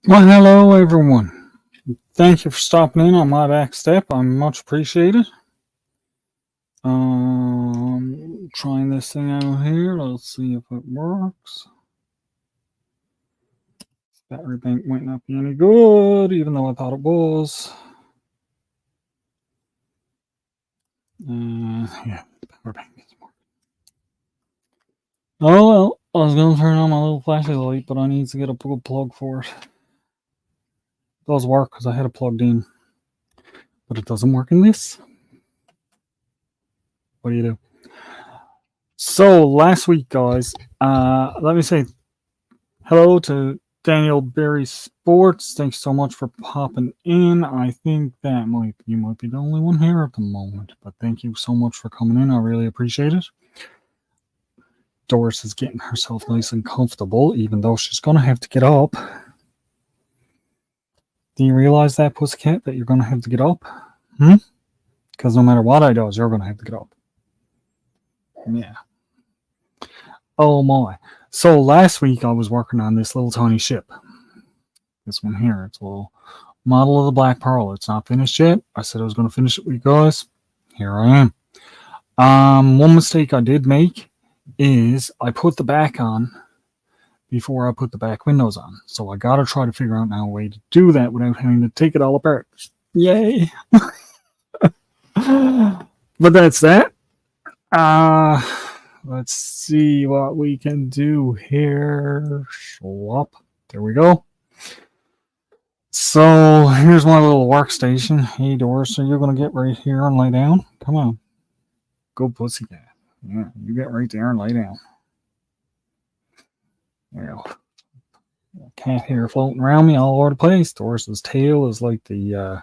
Well, hello everyone. Thank you for stopping in on my back step. I'm much appreciated. Trying this thing out here. Let's see if it works. Battery bank might not be any good, even though I thought it was. Yeah, battery bank is working. Oh well, I was gonna turn on my little flashing light, but I need to get a good plug for it. It does work because I had it plugged in, but it doesn't work in this. What do you do? So last week, guys, let me say hello to Daniel Berry Sports. Thanks so much for popping in. I think that you might be the only one here at the moment, but thank you so much for coming in. I really appreciate it. Doris is getting herself nice and comfortable, even though she's gonna have to get up. Do you realize that, Pussycat, that you're gonna have to get up? Because no matter what I do, you're gonna have to get up. Yeah. Oh my. So last week I was working on this little tiny ship. This one here. It's a little model of the Black Pearl. It's not finished yet. I said I was going to finish it with you guys. Here I am. One mistake I did make is I put the back on before I put the back windows on. So I got to try to figure out now a way to do that without having to take it all apart. Yay. But that's that. Let's see what we can do here. Swap. There we go. So here's my little workstation. Hey, Doris, so you're going to get right here and lay down? Come on. Go pussycat. Yeah, you get right there and lay down. There you go. Cat hair floating around me all over the place. Doris's tail is like the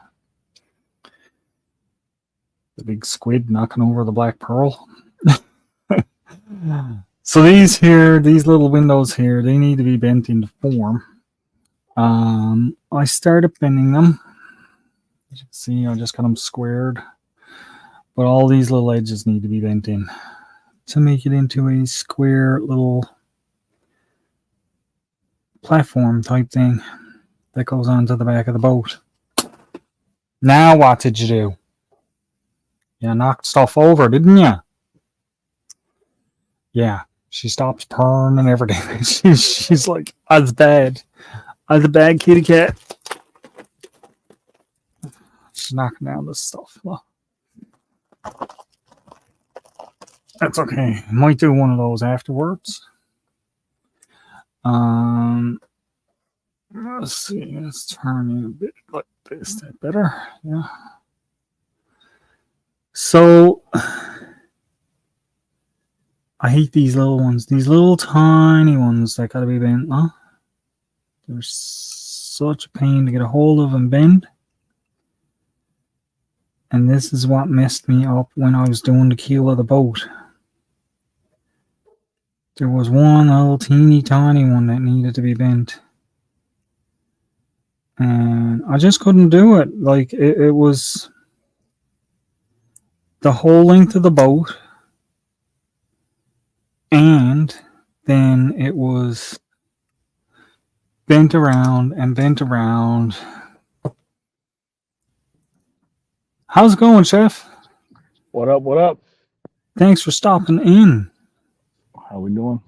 big squid knocking over the Black Pearl. So these little windows here, they need to be bent into form. I started bending them. As you can see, I just got them squared. But all these little edges need to be bent in to make it into a square little platform type thing that goes onto the back of the boat. Now what did you do? You knocked stuff over, didn't you? Yeah, she stops purring and everything. she's like, that's bad. That's a bad kitty cat. She's knocking down this stuff. Well, that's okay. I might do one of those afterwards. Let's see. Let's turn it a bit like this. Is that better? Yeah. So I hate these little ones. These little tiny ones that gotta be bent. Huh? They're such a pain to get a hold of and bend. And this is what messed me up when I was doing the keel of the boat. There was one little teeny tiny one that needed to be bent. And I just couldn't do it. Like, it was the whole length of the boat. And then it was bent around and bent around. How's it going, Chef? What up? What up? Thanks for stopping in. How we doing?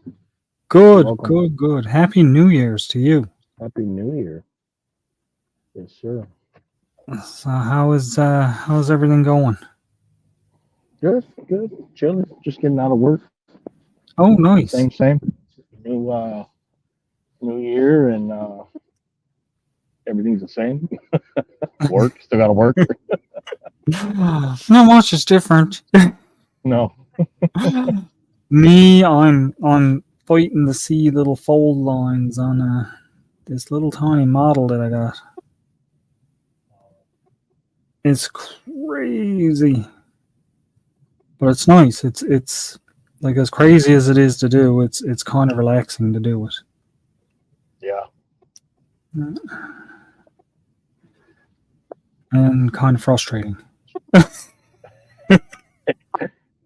Good, good. Happy New Year's to you. Happy New Year. Yes, sir. So how's everything going? Good. Chilling. Just getting out of work. Oh, nice. Same. New year and everything's the same. Work. Still gotta work. Not much is different. No. Me, I'm fighting to see little fold lines on this little tiny model that I got. It's crazy, but it's nice. It's like, as crazy as it is to do, it's kind of relaxing to do it. Yeah. And kind of frustrating.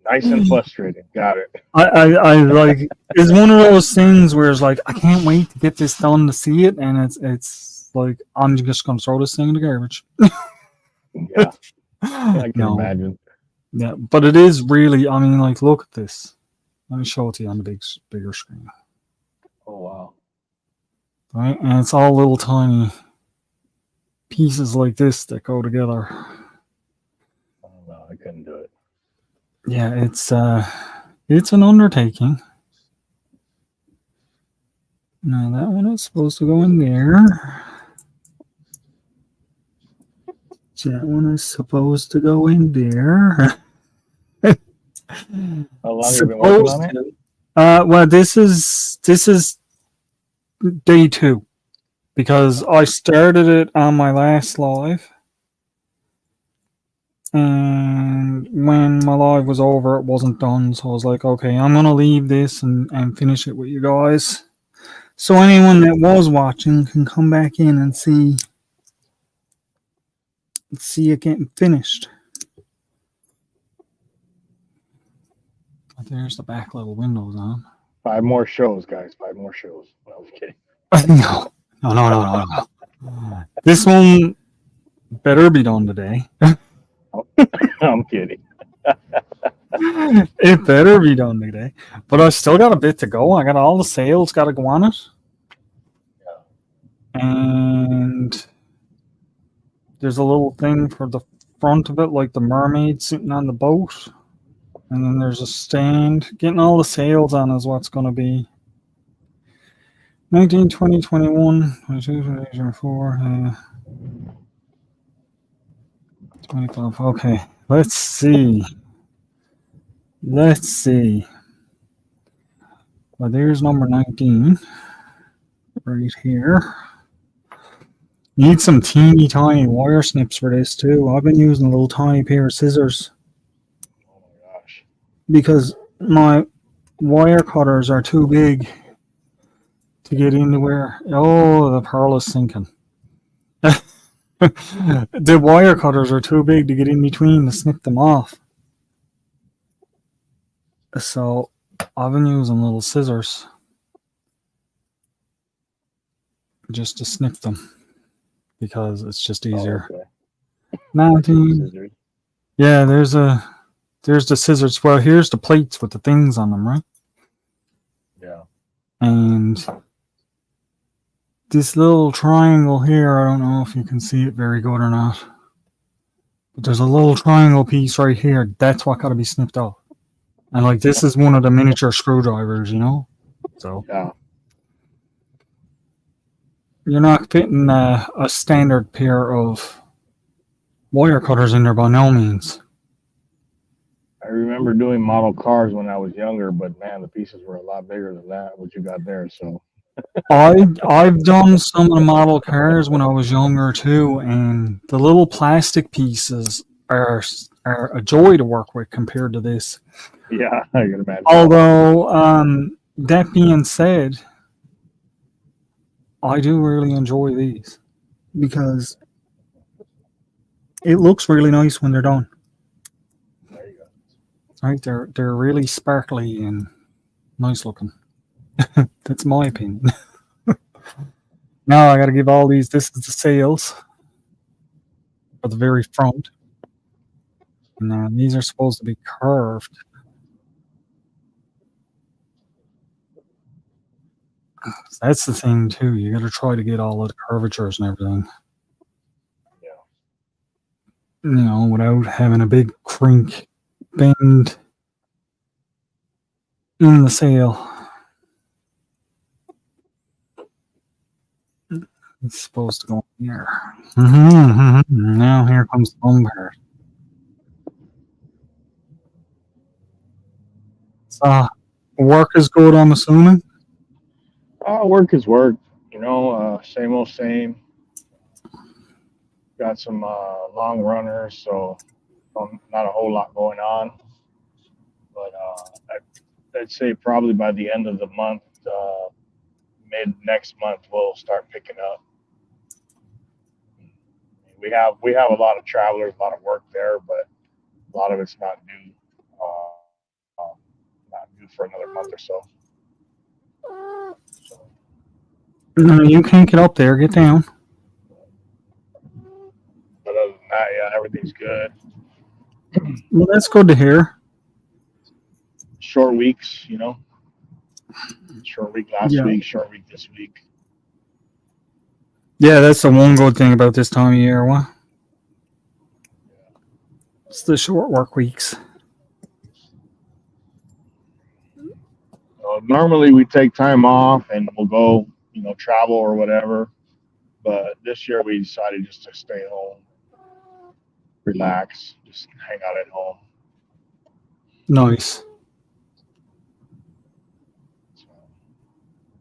Nice and frustrating. Got it. I like, it's one of those things where it's like, I can't wait to get this done to see it, and it's like, I'm just gonna throw this thing in the garbage. Yeah, I can No, imagine. yeah, but it is really. I mean, like, look at this. Let me show it to you on the bigger screen, Oh wow. right? And it's all little tiny pieces like this that go together. Oh no, I couldn't do it. Yeah, it's an undertaking. Now that one is supposed to go in there. That one is supposed to go in there. How long have you been working Supposed on it? to. Well, this is day 2 because I started it on my last live, and when my live was over, it wasn't done. So I was like, okay, I'm gonna leave this and finish it with you guys. So anyone that was watching can come back in and see it getting finished. But there's the back little windows on. 5 more shows, guys. 5 more shows. No, I'm kidding. No. This one better be done today. I'm kidding. It better be done today. But I still got a bit to go. I got all the sales got to go on it. And there's a little thing for the front of it, like the mermaid sitting on the boat. And then there's a stand. Getting all the sales on is what's going to be 19, 20, 21, 22, 23, 24, 25. Okay, let's see. Well, there's number 19 right here. Need some teeny tiny wire snips for this too. I've been using a little tiny pair of scissors Oh my gosh. because my wire cutters are too big to get into where. Oh, the pearl is sinking. The wire cutters are too big to get in between to snip them off. So I've been using little scissors just to snip them because it's just easier. Oh, okay. 19. Scissors. Yeah, there's the scissors. Well, here's the plates with the things on them, right? Yeah. And this little triangle here, I don't know if you can see it very good or not. But there's a little triangle piece right here. That's what got to be snipped off. And like this is one of the miniature screwdrivers, you know? So Yeah. you're not fitting a standard pair of wire cutters in there by no means. I remember doing model cars when I was younger, but man, the pieces were a lot bigger than that, what you got there. So I've done some of the model cars when I was younger too, and the little plastic pieces are a joy to work with compared to this. yeah, I can imagine. Although that being said, I do really enjoy these because it looks really nice when they're done. There you go. Right? They're really sparkly and nice looking. That's my opinion. Now I got to give all these. This is the sales for the very front. Now these are supposed to be curved. That's the thing too. You got to try to get all of the curvatures and everything. Yeah. You know, without having a big crink bend in the sail. It's supposed to go in here. Now here comes the fun part. So work is good, I'm assuming. Work is work. You know, same old same. Got some long runners, so not a whole lot going on. But I'd say probably by the end of the month, mid next month, we'll start picking up. We have a lot of travelers, a lot of work there, but a lot of it's not due. Not due for another month or so. No, you can't get up there. Get down. Yeah, everything's good. Well, that's good to hear. Short weeks, Short week last Yeah. week, short week this week. Yeah, that's the one good thing about this time of year. What? It's the short work weeks. Normally we take time off and we'll go, travel or whatever. But this year we decided just to stay home, relax, just hang out at home. Nice.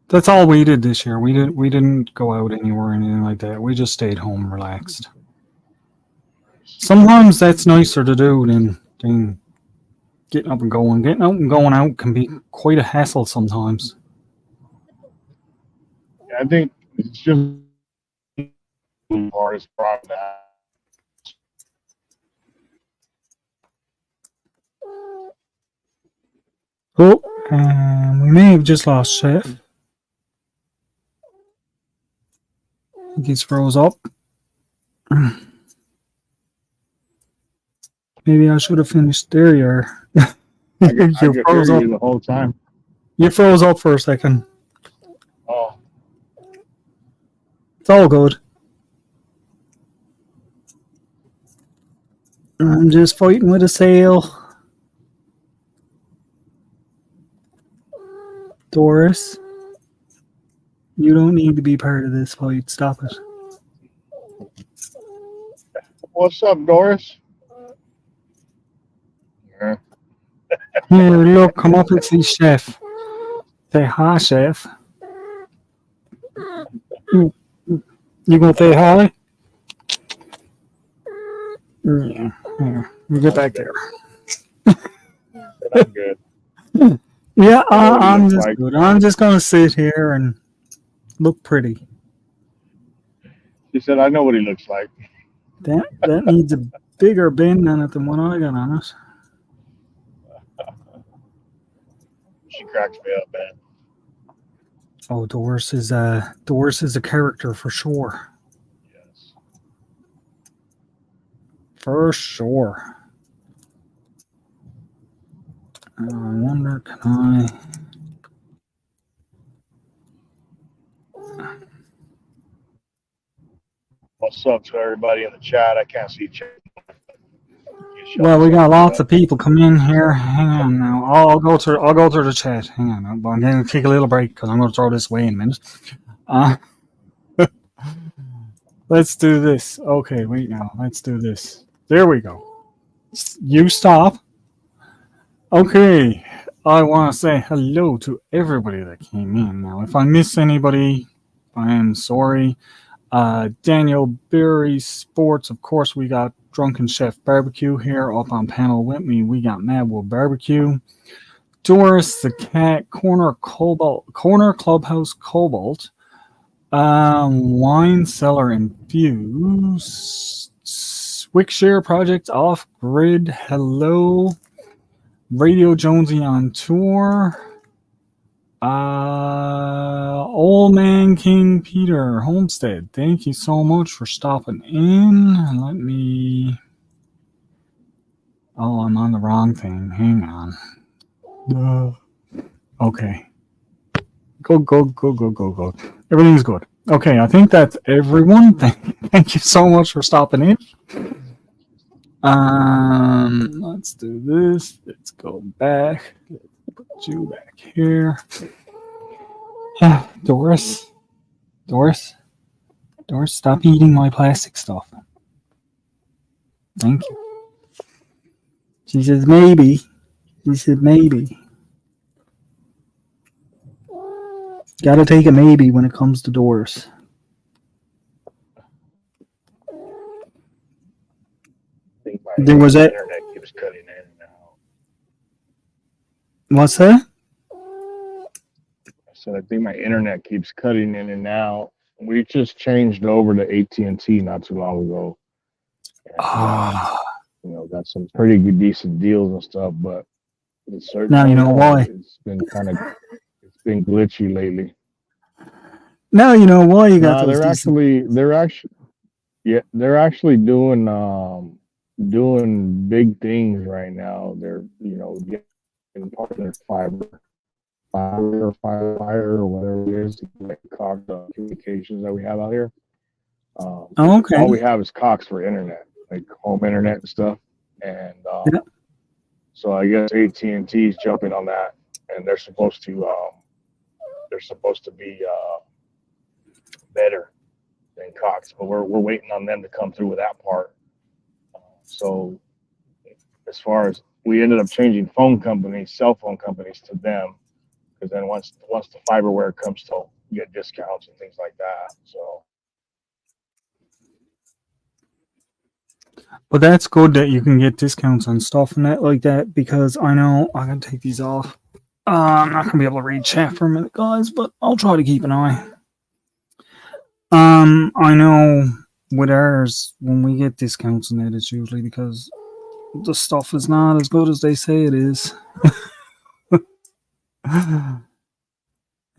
That's all we did this year. We didn't go out anywhere or anything like that. We just stayed home, relaxed. Sometimes that's nicer to do than getting up and going. Getting up and going out can be quite a hassle sometimes. I think it's just the hardest problem. Oh, we may have just lost Chef. He's froze up. Maybe I should have finished. There you are. I could hear you the whole time. You froze up for a second. Oh. It's all good. I'm just fighting with a sail. Doris, you don't need to be part of this fight. Stop it. What's up, Doris? Yeah. Here, look, come up and see Chef. Say hi, Chef. You gonna say hi? Yeah. You get back there. I'm good. Yeah, I'm just good. I'm just gonna sit here and look pretty. She said, "I know what he looks like." That needs a bigger bin on it than what I got on it. She cracks me up, man. Oh, Doris is a character for sure. Yes. For sure. I wonder, can I? What's up to everybody in the chat? I can't see chat. Well, we got lots of people come in here. Hang on now. I'll go through the chat. Hang on. I'm going to take a little break because I'm going to throw this away in a minute. Let's do this. Okay, wait now. Let's do this. There we go. You stop. Okay. I want to say hello to everybody that came in. Now, if I miss anybody, I am sorry. Daniel Berry Sports, of course, we got Drunken Chef Barbecue here up on panel with me. We got Madwood Barbecue, Doris the Cat, Corner Clubhouse Cobalt, Wine Cellar Infused, Wickshare Project Off Grid, hello, Radio Jonesy on Tour. Old Man King Peter Homestead, thank you so much for stopping in. Let me. Oh, I'm on the wrong thing. Hang on. Okay. Go. Everything's good. Okay, I think that's everyone. Thank you so much for stopping in. Let's do this. Let's go back. Let's put you back here. Doris, stop eating my plastic stuff. Thank you. She says maybe. She said maybe. Gotta take a maybe when it comes to Doris. There was that. Internet keeps cutting in and out. What's that? So I think my internet keeps cutting in and out. We just changed over to AT&T not too long ago. And, got some pretty good, decent deals and stuff, but it's certain. Now you know why. It's been glitchy lately. Now you know why you got those. They're actually Yeah, they're actually doing big things right now. They're getting part of their fire or whatever it is, like Cox communications that we have out here. Oh, 'Cause okay. all we have is Cox for internet, like home internet and stuff. And Yeah. so I guess AT&T is jumping on that, and they're supposed to be better than Cox, but we're waiting on them to come through with that part. So as far as we ended up changing cell phone companies to them, because then once the fiberware comes to get discounts and things like that. So But that's good that you can get discounts on stuff and that like that, because I know I can take these off. I'm not gonna be able to read chat for a minute, guys, but I'll try to keep an eye. I know with ours when we get discounts and that, it's usually because the stuff is not as good as they say it is.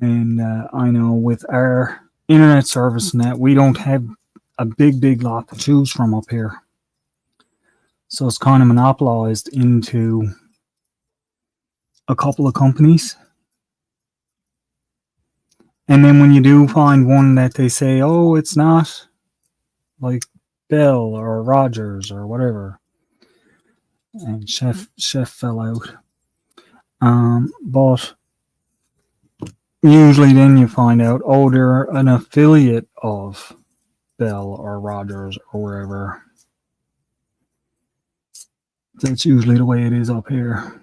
And I know with our internet service and that, we don't have a big lot to choose from up here. So it's kind of monopolized into a couple of companies. And then when you do find one that they say, oh, it's not like Bell or Rogers or whatever, and Chef fell out. But usually then you find out, oh, they're an affiliate of Bell or Rogers or wherever. That's usually the way it is up here.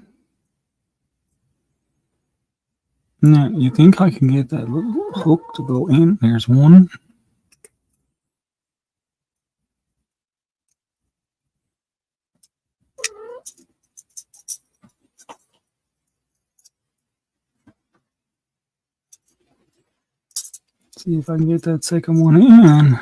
Now, you think I can get that little hook to go in? There's one. See if I can get that second one in.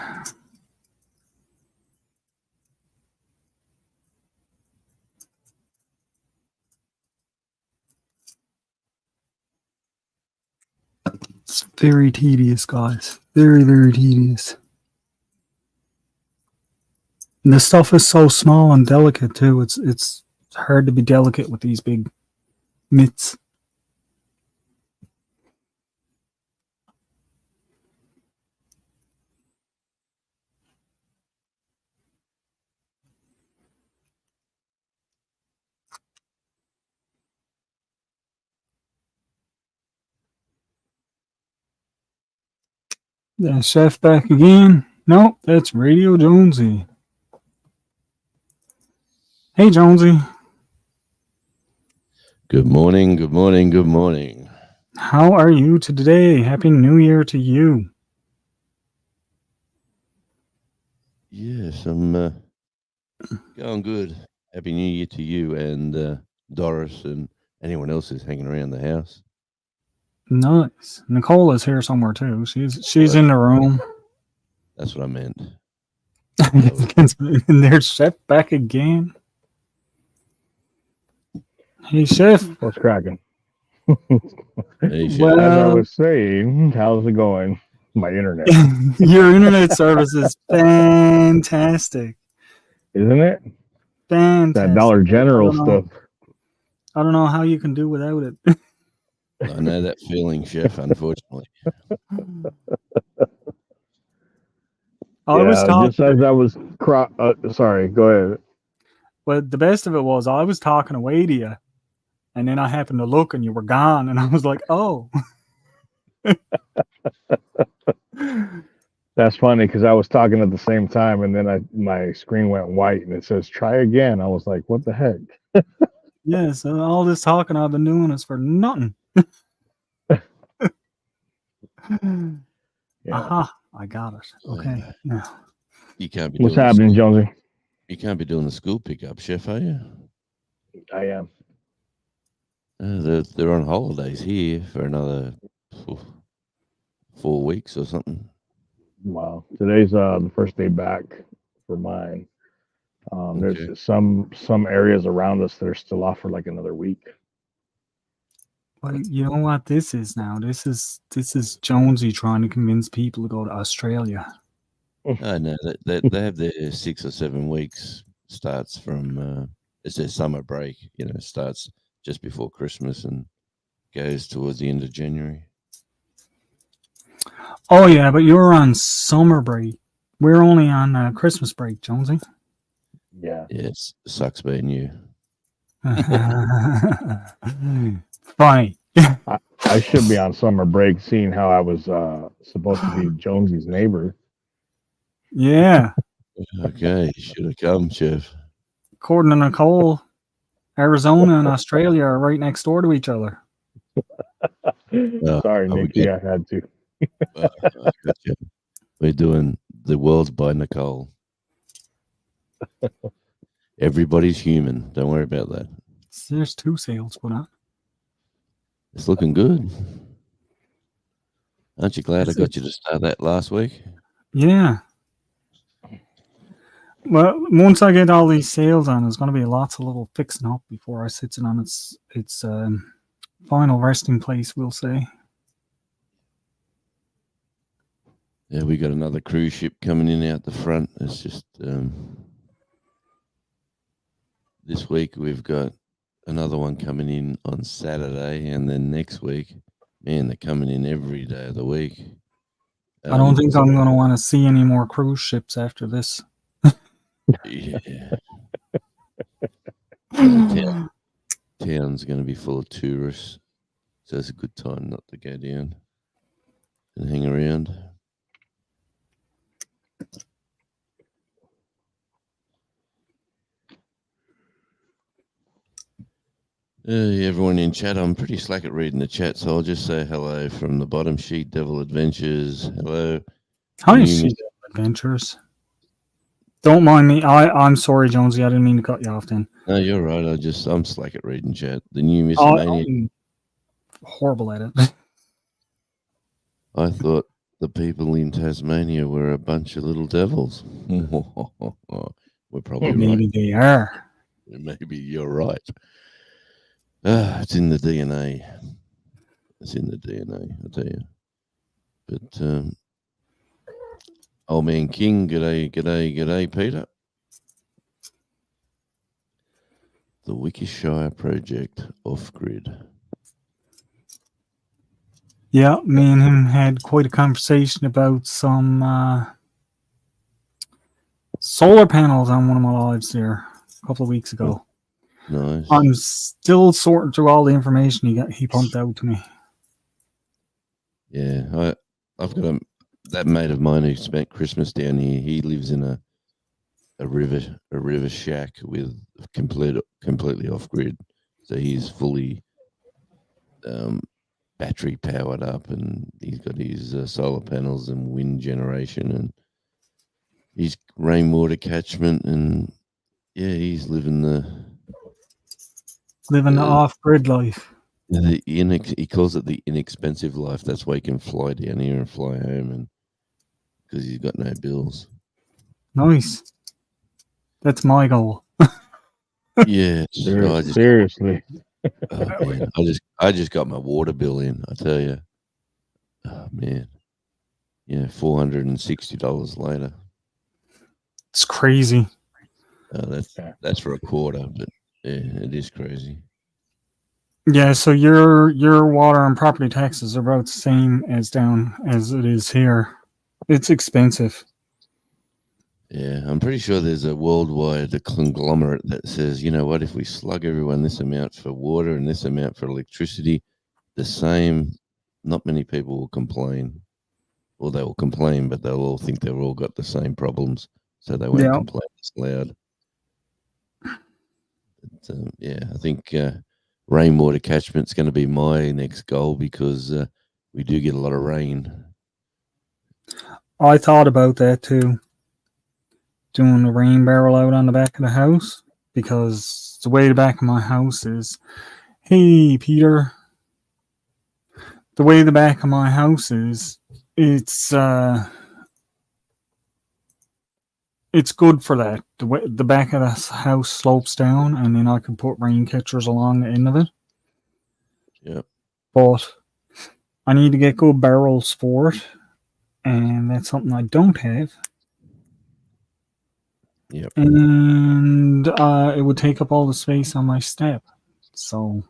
It's very tedious, guys. Very tedious. And the stuff is so small and delicate too. It's hard to be delicate with these big mitts. The chef back again. Nope, that's Radio Jonesy. Hey, Jonesy. Good morning, good morning, good morning. How are you today? Happy New Year to you. Yes, I'm going good. Happy New Year to you and Doris and anyone else who's hanging around the house. Nice. Nicole is here somewhere too. She's in the room. That's what I meant. And there's Chef back again. Hey, Chef. what's cracking? Hey, Chef. Well, As I was saying, how's it going? My internet, your internet service is fantastic. isn't it? Fantastic. That Dollar General stuff. I don't know how you can do without it. I know that feeling, Chef, unfortunately. I was talking, just as I was sorry, go ahead. but the best of it was I was talking away to you, and then I happened to look and you were gone, and I was like, oh. That's funny because I was talking at the same time, and then my screen went white and it says try again. I was like, what the heck? Yeah, so all this talking I've been doing is for nothing. Yeah. Aha, I got it. Okay. Yeah. You can't be What's doing happening, Jonesy? You can't be doing the school pickup, Chef, are you? I am. They're on holidays here for another 4 weeks or something. Wow. Today's the first day back for mine. Okay. There's some areas around us that are still off for like another week. But you know what this is now? This is Jonesy trying to convince people to go to Australia. Oh no, they have their 6 or 7 weeks starts from it's their summer break. Starts just before Christmas and goes towards the end of January. Oh yeah, but you're on summer break. We're only on Christmas break, Jonesy. Yeah. Yeah, it sucks being you. Funny. I should be on summer break, seeing how I was supposed to be Jonesy's neighbor. Yeah. Okay, you should have come, Chef. According to Nicole, Arizona and Australia are right next door to each other. Sorry, are we Nikki, I had to. I gotcha. We're doing the world's by Nicole. Everybody's human. Don't worry about that. There's 2 sales put on. It's looking good. Aren't you glad That's I got you to start that last week? Yeah. Well, once I get all these sales on, there's going to be lots of little fixing up before I sits it on its final resting place, we'll say. Yeah, we got another cruise ship coming in out the front. It's just this week we've got another one coming in on Saturday, and then next week, man, they're coming in every day of the week. I don't think I'm going to want to see any more cruise ships after this. Yeah. The town's going to be full of tourists, so it's a good time not to go down and hang around. Everyone in chat, I'm pretty slack at reading the chat, so I'll just say hello from the bottom sheet. Devil Adventures, hello. Hi, Sheep Adventures. Don't mind me. I'm sorry, Jonesy. I didn't mean to cut you off then. No, you're right. I'm slack at reading chat. The new Miss Mania. I'm horrible at it. I thought the people in Tasmania were a bunch of little devils. We're probably Maybe right. they are. Maybe you're right. It's in the DNA. It's in the DNA, I tell you. But old man King, g'day, Peter. The Wickershire Project off grid. Yeah, me and him had quite a conversation about some solar panels on one of my lives there a couple of weeks ago. Nice. I'm still sorting through all the information he pumped out to me. Yeah, I've got that mate of mine who spent Christmas down here. He lives in a river shack with completely off grid, so he's fully battery powered up, and he's got his solar panels and wind generation and his rainwater catchment, and yeah, he's living the off-grid life. He calls it the inexpensive life. That's why he can fly down here and fly home, and because he's got no bills. Nice. That's my goal. Yeah, seriously. Oh, man, I just got my water bill in. I tell you, oh man, yeah, $460 later. It's crazy. That's for a quarter, but yeah, it is crazy. Yeah, so your water and property taxes are about the same as down as it is here. It's expensive. Yeah, I'm pretty sure there's a worldwide conglomerate that says, you know what, if we slug everyone this amount for water and this amount for electricity, the same, not many people will complain. Or they will complain, but they'll all think they've all got the same problems, so they won't complain as loud. But, yeah, I think rainwater catchment's going to be my next goal because we do get a lot of rain. I thought about that too. Doing a rain barrel out on the back of the house, because the way the back of my house is, hey Peter, the way the back of my house is, it's good for that. The back of the house slopes down, and then I can put rain catchers along the end of it. Yeah, but I need to get good barrels for it, and that's something I don't have. Yep. And it would take up all the space on my step. So,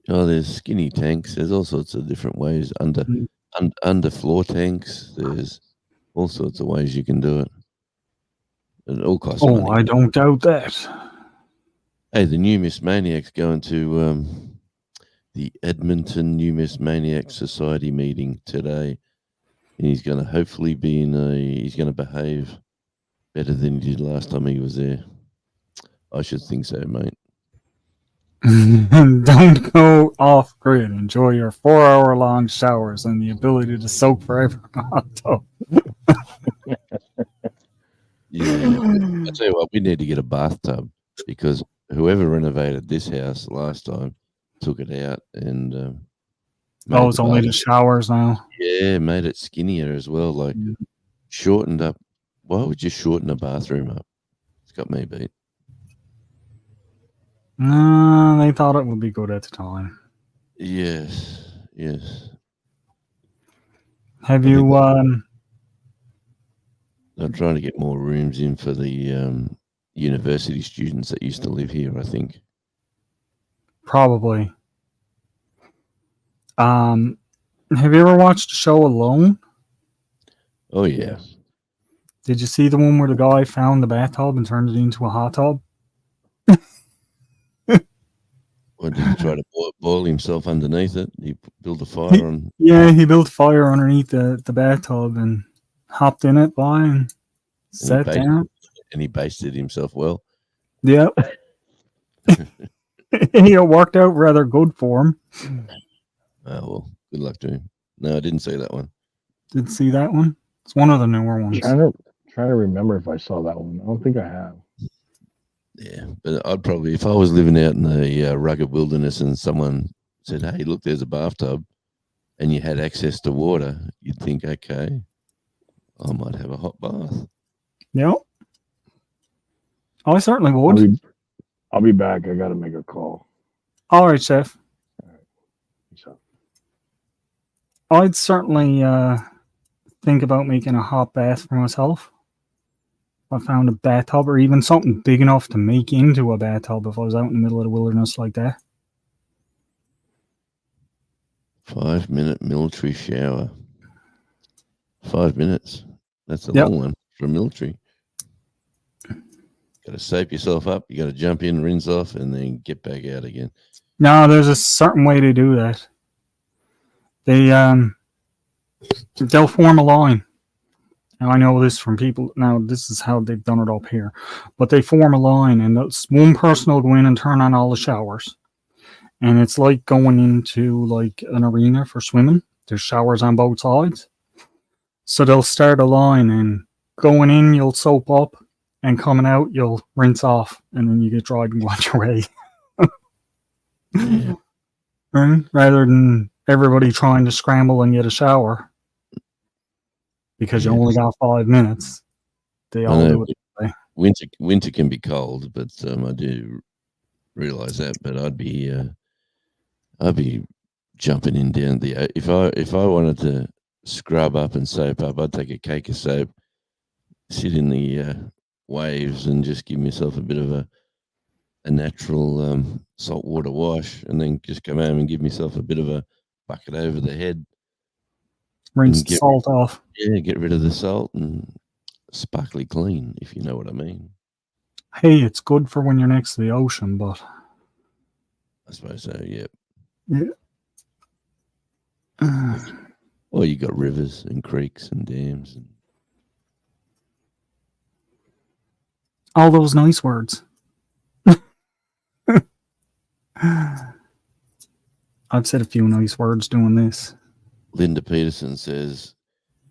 Oh, there's skinny tanks. There's all sorts of different ways under Mm. under floor tanks. There's all sorts of ways you can do it. It all costs oh, money. I don't doubt that. Hey, the Numismaniac's going to the Edmonton Numismaniac Society meeting today. And he's going to hopefully be he's going to behave better than he did last time he was there. I should think so, mate. Don't go off grid. Enjoy your 4-hour-long showers and the ability to soak forever in a hot tub. Yeah. I tell you what, we need to get a bathtub because whoever renovated this house last time took it out and made Oh, it's the only bath- the showers now. yeah, made it skinnier as well. Like Mm. shortened up. Why would you shorten a bathroom up? It's got me beat. No, they thought it would be good at the time. Yes, yes. Have I think you? They're trying to get more rooms in for the university students that used to live here, I think. Probably. Have you ever watched the show Alone? Oh, yeah. Yes. Did you see the one where the guy found the bathtub and turned it into a hot tub? Or did he try to boil himself underneath it? He built a fire on. Yeah, he built a fire underneath the bathtub and hopped in it by and sat basted down. And he basted himself well. Yep. It worked out rather good for him. Oh, well, good luck to him. No, I didn't see that one. Did see that one? It's one of the newer ones. Trying to remember if I saw that one. I don't think I have. Yeah, but I'd probably, if I was living out in the rugged wilderness and someone said, hey, look, there's a bathtub, and you had access to water, you'd think, okay, I might have a hot bath. Yep. I certainly would. I'll be back. I got to make a call. All right, Chef. So, I'd certainly think about making a hot bath for myself. If I found a bathtub or even something big enough to make into a bathtub if I was out in the middle of the wilderness like that. 5-minute military shower. 5 minutes. That's a Yep. long one for military. Got to soap yourself up. You got to jump in, rinse off, and then get back out again. No, there's a certain way to do that. They'll form a line. Now I know this from people. Now this is how they've done it up here, but they form a line, and one person will go in and turn on all the showers, and it's like going into like an arena for swimming. There's showers on both sides, so they'll start a line, and going in you'll soap up, and coming out you'll rinse off, and then you get dried and go on your way. Right? Rather than everybody trying to scramble and get a shower. Because you only got 5 minutes. They all do it that way. Winter can be cold, but I do realize that. But I'd be jumping in down the if I wanted to scrub up and soap up, I'd take a cake of soap, sit in the waves, and just give myself a bit of a natural saltwater wash, and then just come home and give myself a bit of a bucket over the head. Rinse the salt off. Yeah, get rid of the salt and sparkly clean, if you know what I mean. Hey, it's good for when you're next to the ocean, but I suppose so, yeah. Well, you got rivers and creeks and dams. And all those nice words. I've said a few nice words doing this. Linda Peterson says,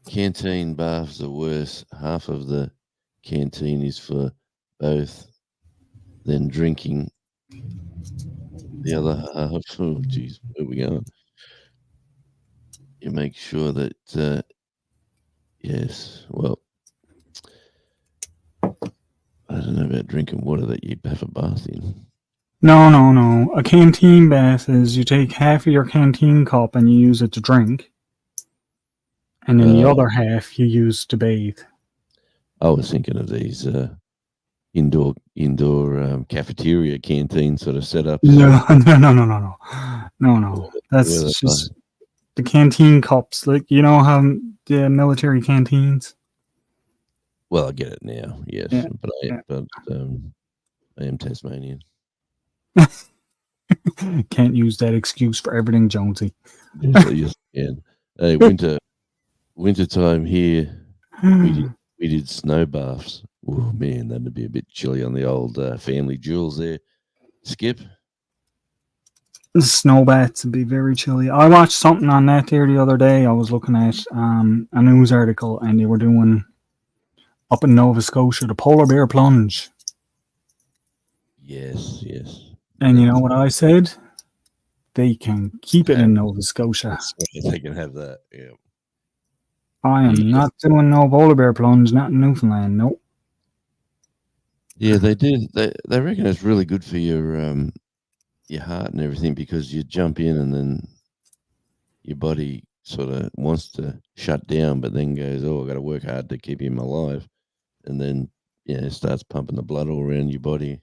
canteen baths are worse. Half of the canteen is for both, then drinking. The other half, oh, geez, where are we going? You make sure that, yes, well, I don't know about drinking water that you have a bath in. No. A canteen bath is you take half of your canteen cup and you use it to drink. And then the other half you use to bathe. I was thinking of these indoor cafeteria canteen sort of setups. No, no. Where That's just the canteen cups, like you know how the military canteens. well, I get it now. Yes, Yeah, but yeah. I am Tasmanian. Can't use that excuse for everything, Jonesy. Yes, I can. Hey, winter time here. We did snow baths. Oh man, that'd be a bit chilly on the old family jewels there. Skip. Snow bats would be very chilly. I watched something on that there the other day. I was looking at a news article, and they were doing up in Nova Scotia the polar bear plunge. Yes, yes. And you know what I said? They can keep it in Nova Scotia. That's right, they can have that. Yeah. I am Yeah. not doing no polar bear plunge, not in Newfoundland. Nope. Yeah, they do. They reckon it's really good for your heart and everything because you jump in and then your body sort of wants to shut down, but then goes, "Oh, I got to work hard to keep him alive," and then it starts pumping the blood all around your body.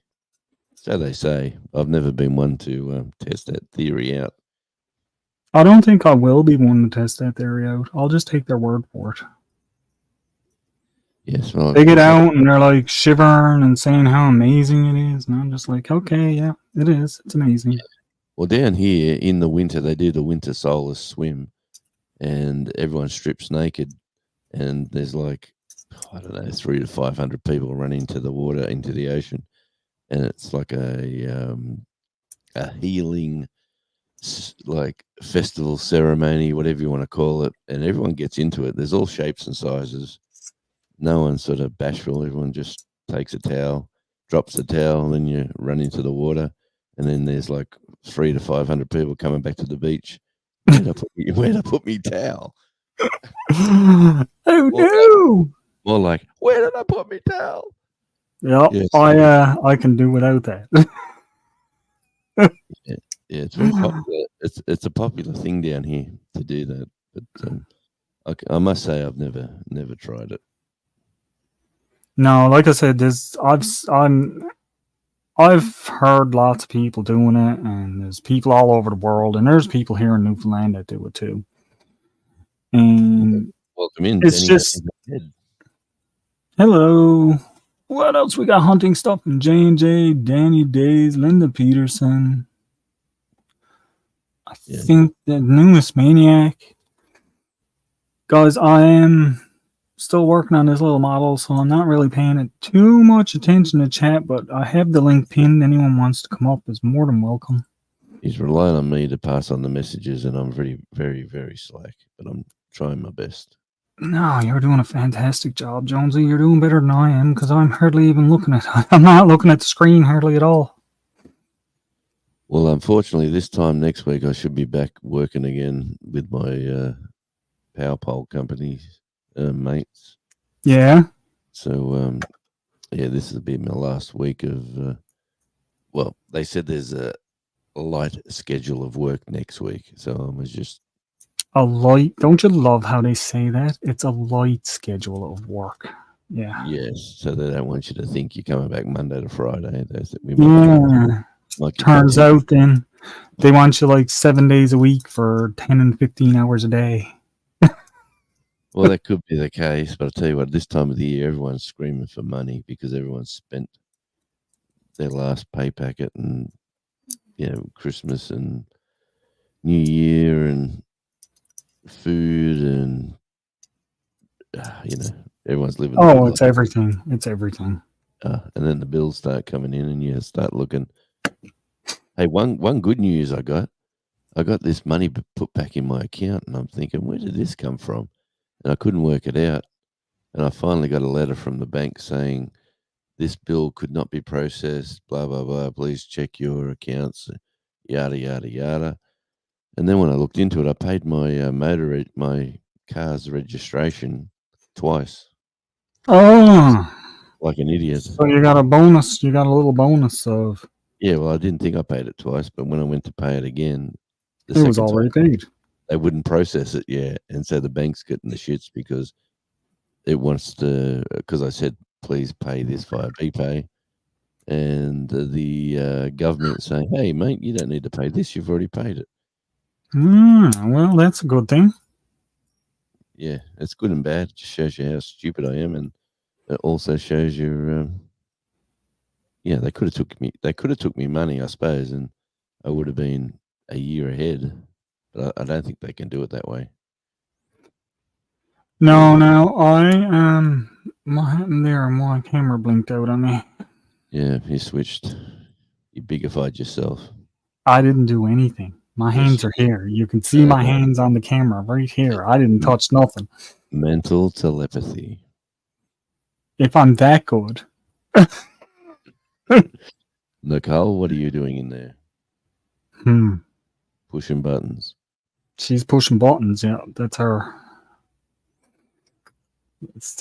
So they say. I've never been one to test that theory out. I don't think I will be one to test that theory out. I'll just take their word for it. Yes, well, They get out and they're like shivering and saying how amazing it is, and I'm just like, okay, yeah, it is. It's amazing. Well, down here in the winter, they do the winter solar swim, and everyone strips naked, and there's like, I don't know, 300 to 500 people run into the water, into the ocean, and it's like a healing, like festival ceremony, whatever you want to call it, and everyone gets into it. There's all shapes and sizes. No one's sort of bashful. Everyone just takes a towel, drops the towel, and then you run into the water, and then there's like 300 to 500 people coming back to the beach. Where'd I put me towel? Oh no! More like, where did I put me towel? Yep, Yes. I can do without that. Yeah, it's very popular. It's a popular thing down here to do that. But I must say, I've never tried it. No, like I said, I've heard lots of people doing it, and there's people all over the world, and there's people here in Newfoundland that do it too. And Welcome in. it's Danny. just hello. What else we got? Hunting stuff from J&J, Danny Days, Linda Peterson. I think the newest Maniac. Guys, I am still working on this little model, so I'm not really paying it too much attention to chat, but I have the link pinned. Anyone wants to come up is more than welcome. He's relying on me to pass on the messages, and I'm very, very, very slack, but I'm trying my best. No, you're doing a fantastic job, Jonesy. You're doing better than I am, because I'm hardly even looking at it. I'm not looking at the screen hardly at all. Well, unfortunately, this time next week, I should be back working again with my power pole company mates. Yeah. So, this will be my last week of. Well, they said there's a light schedule of work next week, so I was just a light. Don't you love how they say that? It's a light schedule of work. Yeah. Yes, so they don't want you to think you're coming back Monday to Friday. Turns out then they want you like 7 days a week for 10 and 15 hours a day. Well, that could be the case, but I'll tell you what, this time of the year, everyone's screaming for money because everyone's spent their last pay packet and, Christmas and New Year and food and, everyone's living. Oh, it's everything. It's everything. And then the bills start coming in and you start looking. Hey, one good news I got this money put back in my account and I'm thinking, where did this come from? And I couldn't work it out. And I finally got a letter from the bank saying this bill could not be processed, blah, blah, blah. Please check your accounts, yada, yada, yada. And then when I looked into it, I paid my my car's registration twice. Oh. Like an idiot. So you got a bonus. You got a little bonus of. Yeah, well, I didn't think I paid it twice, but when I went to pay it again, it was already paid. They wouldn't process it, and so the bank's getting the shits because it wants to, because I said, please pay this via BPay. And the government saying, hey, mate, you don't need to pay this. You've already paid it. Well, that's a good thing. Yeah, it's good and bad. It just shows you how stupid I am. And it also shows you, yeah, they could have took me money, I suppose, and I would have been a year ahead. But I don't think they can do it that way. No, Yeah. no, what happened there? My camera blinked out on me. Yeah, you switched. You bigified yourself. I didn't do anything. My Yes, hands you are here. You can see my hands on the camera right here. I didn't touch nothing. Mental telepathy. If I'm that good. Nicole, what are you doing in there? Pushing buttons. She's pushing buttons. Yeah, that's her.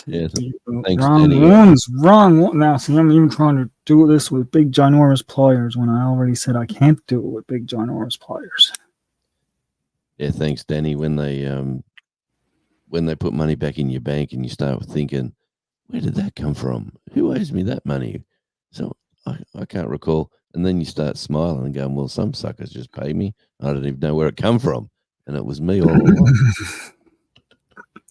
Yeah, thanks, wrong Danny. ones. Wrong one. Now, see, I'm even trying to do this with big ginormous pliers when I already said I can't do it with big ginormous pliers. Yeah, thanks, Danny. When they put money back in your bank and you start thinking, where did that come from? Who owes me that money? So I can't recall. And then you start smiling and going, well, some suckers just pay me. I don't even know where it come from. And it was me all along.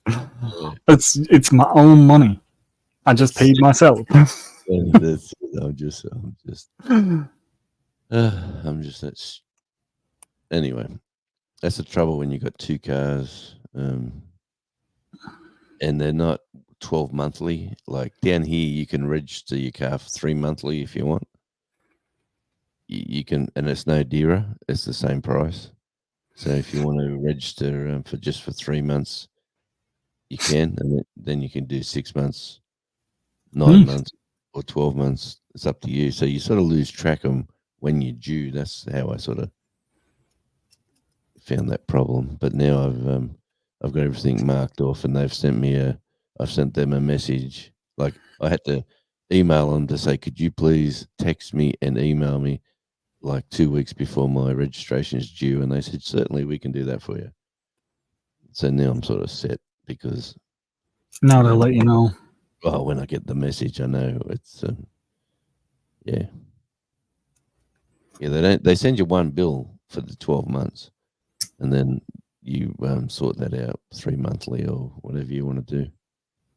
Yeah. It's my own money. I just paid myself. I'm just that. Anyway, that's the trouble when you got two cars, and they're not 12 monthly. Like down here, you can register your car for 3 monthly if you want. You can, and it's no dearer. It's the same price. So if you want to register for 3 months, you can, and then you can do 6 months, 9 months, or 12 months. It's up to you. So you sort of lose track of when you're due. That's how I sort of found that problem. But now I've got everything marked off, and I've sent them a message. Like I had to email them to say, could you please text me and email me like 2 weeks before my registration is due? And they said, certainly we can do that for you. So now I'm sort of set because Now they'll let you know. Oh, when I get the message, I know it's yeah. They send you one bill for the 12 months, and then you sort that out 3 monthly or whatever you want to do.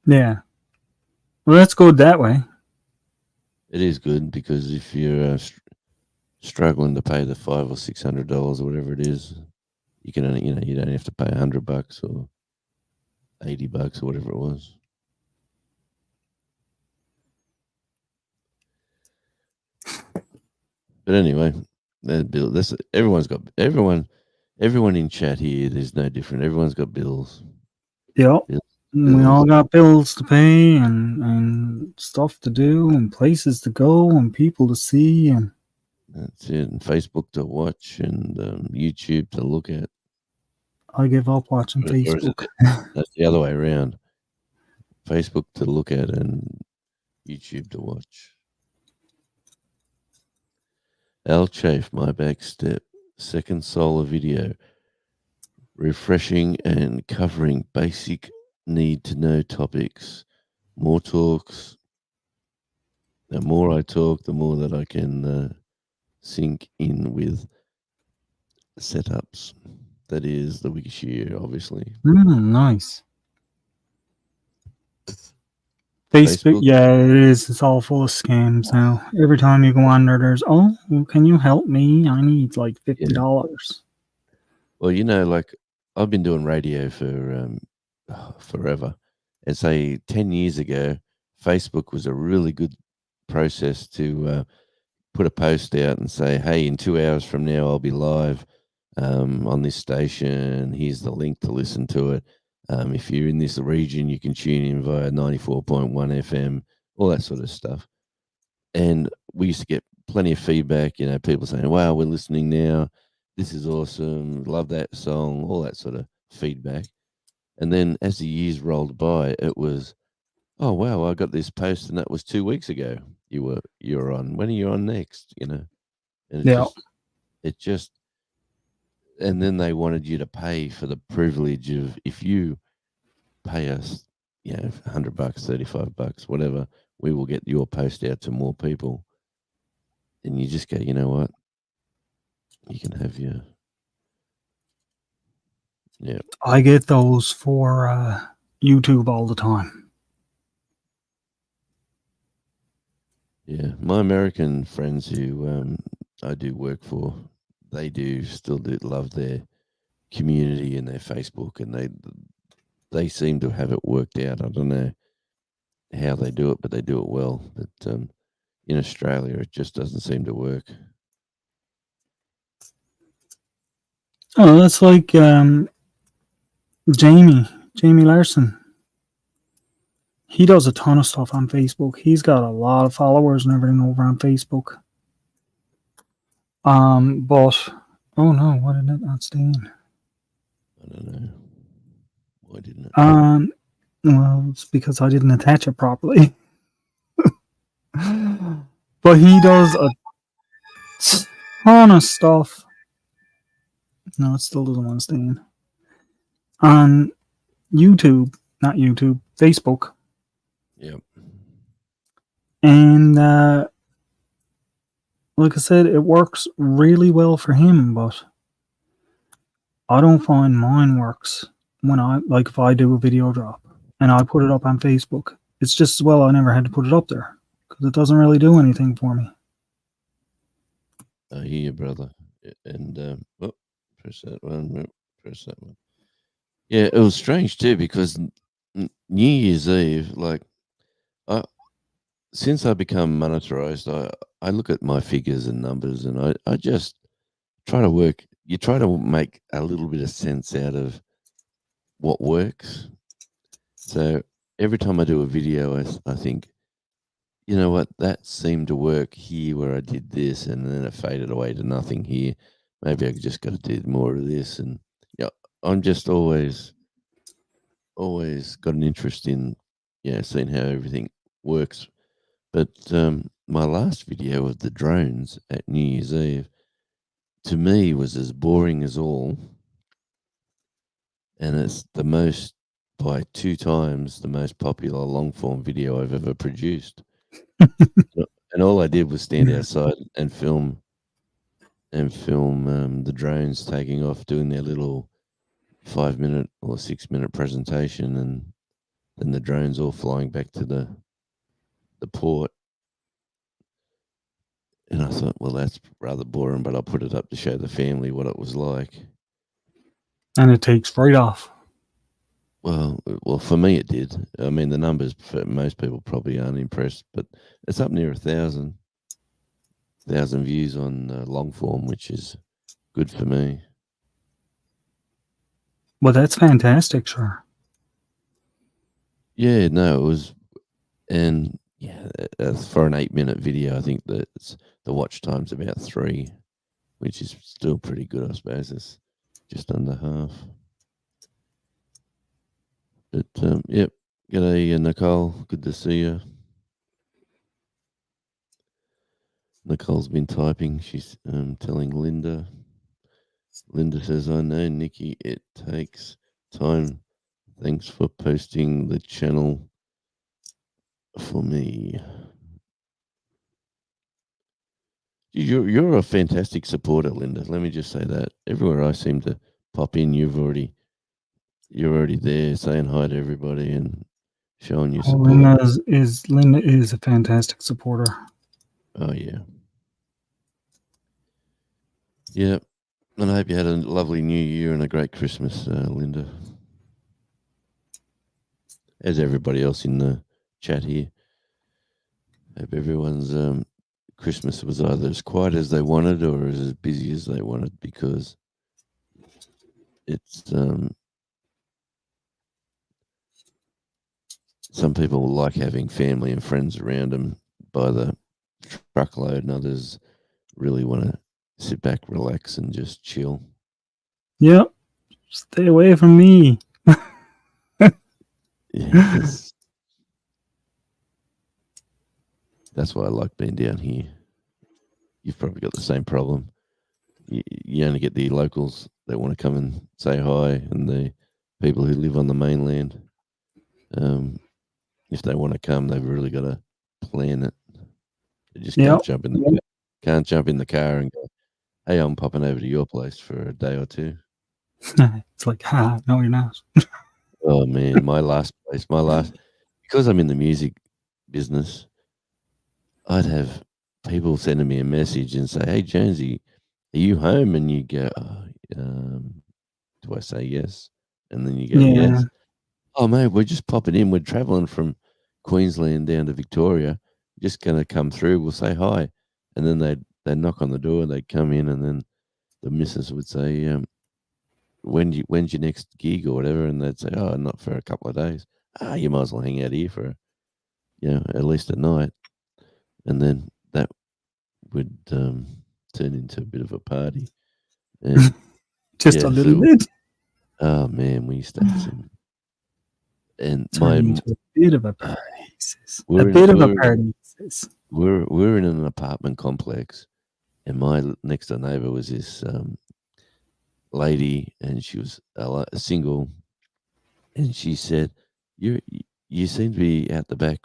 Yeah. Well, that's good that way. It is good because if you're struggling to pay the $500 or $600 or whatever it is, you can only, you don't have to pay $100 or $80 or whatever it was. But anyway, that bill. That's everyone in chat here. There's no different. Everyone's got bills. Yep. Bills. We all got bills to pay and stuff to do and places to go and people to see and that's it. And Facebook to watch and YouTube to look at. I give up watching Or is Facebook. that's the other way around. Facebook to look at and YouTube to watch. Al Chafe, my back step, second solar video, refreshing and covering basic need to know topics. More talks. The more I talk, the more that I can sink in with setups. That is the Wikishare, obviously. Nice. Facebook, yeah, it is. It's all full of scams now. Every time you go on there, there's, oh, can you help me? I need like $50. Well, like I've been doing radio for forever. And say 10 years ago, Facebook was a really good process to put a post out and say, hey, in 2 hours from now, I'll be live on this station. Here's the link to listen to it. If you're in this region, you can tune in via 94.1 FM, all that sort of stuff. And we used to get plenty of feedback, people saying, wow, we're listening now. This is awesome. Love that song, all that sort of feedback. And then as the years rolled by, it was, oh, wow, I got this post and that was 2 weeks ago. You were on. When are you on next? And it just, and then they wanted you to pay for the privilege of, if you pay us $100, $35, whatever, we will get your post out to more people. And you just go, you know what? You can have your, yeah. I get those for YouTube all the time. Yeah, my American friends who I do work for, they do still love their community and their Facebook, and they seem to have it worked out. I don't know how they do it, but they do it well. But in Australia, it just doesn't seem to work. Oh, that's like Jamie Larson. He does a ton of stuff on Facebook. He's got a lot of followers and everything over on Facebook. But oh no, why did it not stay in? I don't know. Why didn't it? Well, it's because I didn't attach it properly. But he does a ton of stuff. No, it still doesn't want to stay in. On YouTube, not YouTube, Facebook. Yep. And like I said, it works really well for him, but I don't find mine works when if I do a video drop and I put it up on Facebook. It's just, well, I never had to put it up there because it doesn't really do anything for me. I hear you, brother. And press that one. Press that one. Yeah, it was strange too because New Year's Eve, like, since I become monetized, I look at my figures and numbers, and I just try to work. You try to make a little bit of sense out of what works. So every time I do a video, I think, you know what, that seemed to work here where I did this, and then it faded away to nothing here. Maybe I just got to do more of this, and I'm just always got an interest in seeing how everything works. But my last video of the drones at New Year's Eve, to me, was as boring as all, and it's by 2 times the most popular long form video I've ever produced. And all I did was stand outside and film the drones taking off, doing their little 5-minute or 6-minute presentation, and then the drones all flying back to the port. And I thought, well, that's rather boring, but I'll put it up to show the family what it was like. And it takes right off. Well, for me it did. I mean, the numbers for most people probably aren't impressed, but it's up near 1,000 views on long form, which is good for me. Well, that's fantastic, sure. Yeah, no, it was, and for an 8-minute video, I think that the watch time's about 3, which is still pretty good, I suppose. It's just under half. But yep, g'day Nicole, good to see you. Nicole's been typing. She's telling Linda. Linda says, I know, Nikki, it takes time. Thanks for posting the channel for me. You're a fantastic supporter, Linda. Let me just say that. Everywhere I seem to pop in, you're already there saying hi to everybody and showing your support. Linda is a fantastic supporter. Oh yeah. Yeah. And I hope you had a lovely New Year and a great Christmas, Linda. As everybody else in the chat here. Hope everyone's Christmas was either as quiet as they wanted or as busy as they wanted, because it's some people like having family and friends around them by the truckload, and others really want to sit back, relax, and just chill. Yep. Stay away from me. Yeah, that's why I like being down here. You've probably got the same problem. You only get the locals that want to come and say hi, and the people who live on the mainland. if they want to come, they've really got to plan it. They just Yep. can't jump in the car and go, "Hey, I'm popping over to your place for a day or two." It's like, no, you're not. Oh man, because I'm in the music business, I'd have people sending me a message and say, "Hey, Jonesy, are you home?" And you go, "Do I say yes?" And then you go, Yeah. "Yes." "Oh, mate, we're just popping in. We're traveling from Queensland down to Victoria. Just gonna come through. We'll say hi." And then they'd knock on the door. They'd come in, and then the missus would say, when's your next gig or whatever?" And they'd say, "Oh, not for a couple of days." You might as well hang out here for, at least a night. And then that would turn into a bit of a party. And Just a little so, bit. oh man, we used to have some. And Turn into a bit of a party. we're in an apartment complex, and my next door neighbor was this lady, and she was a single, and she said, You seem to be out the back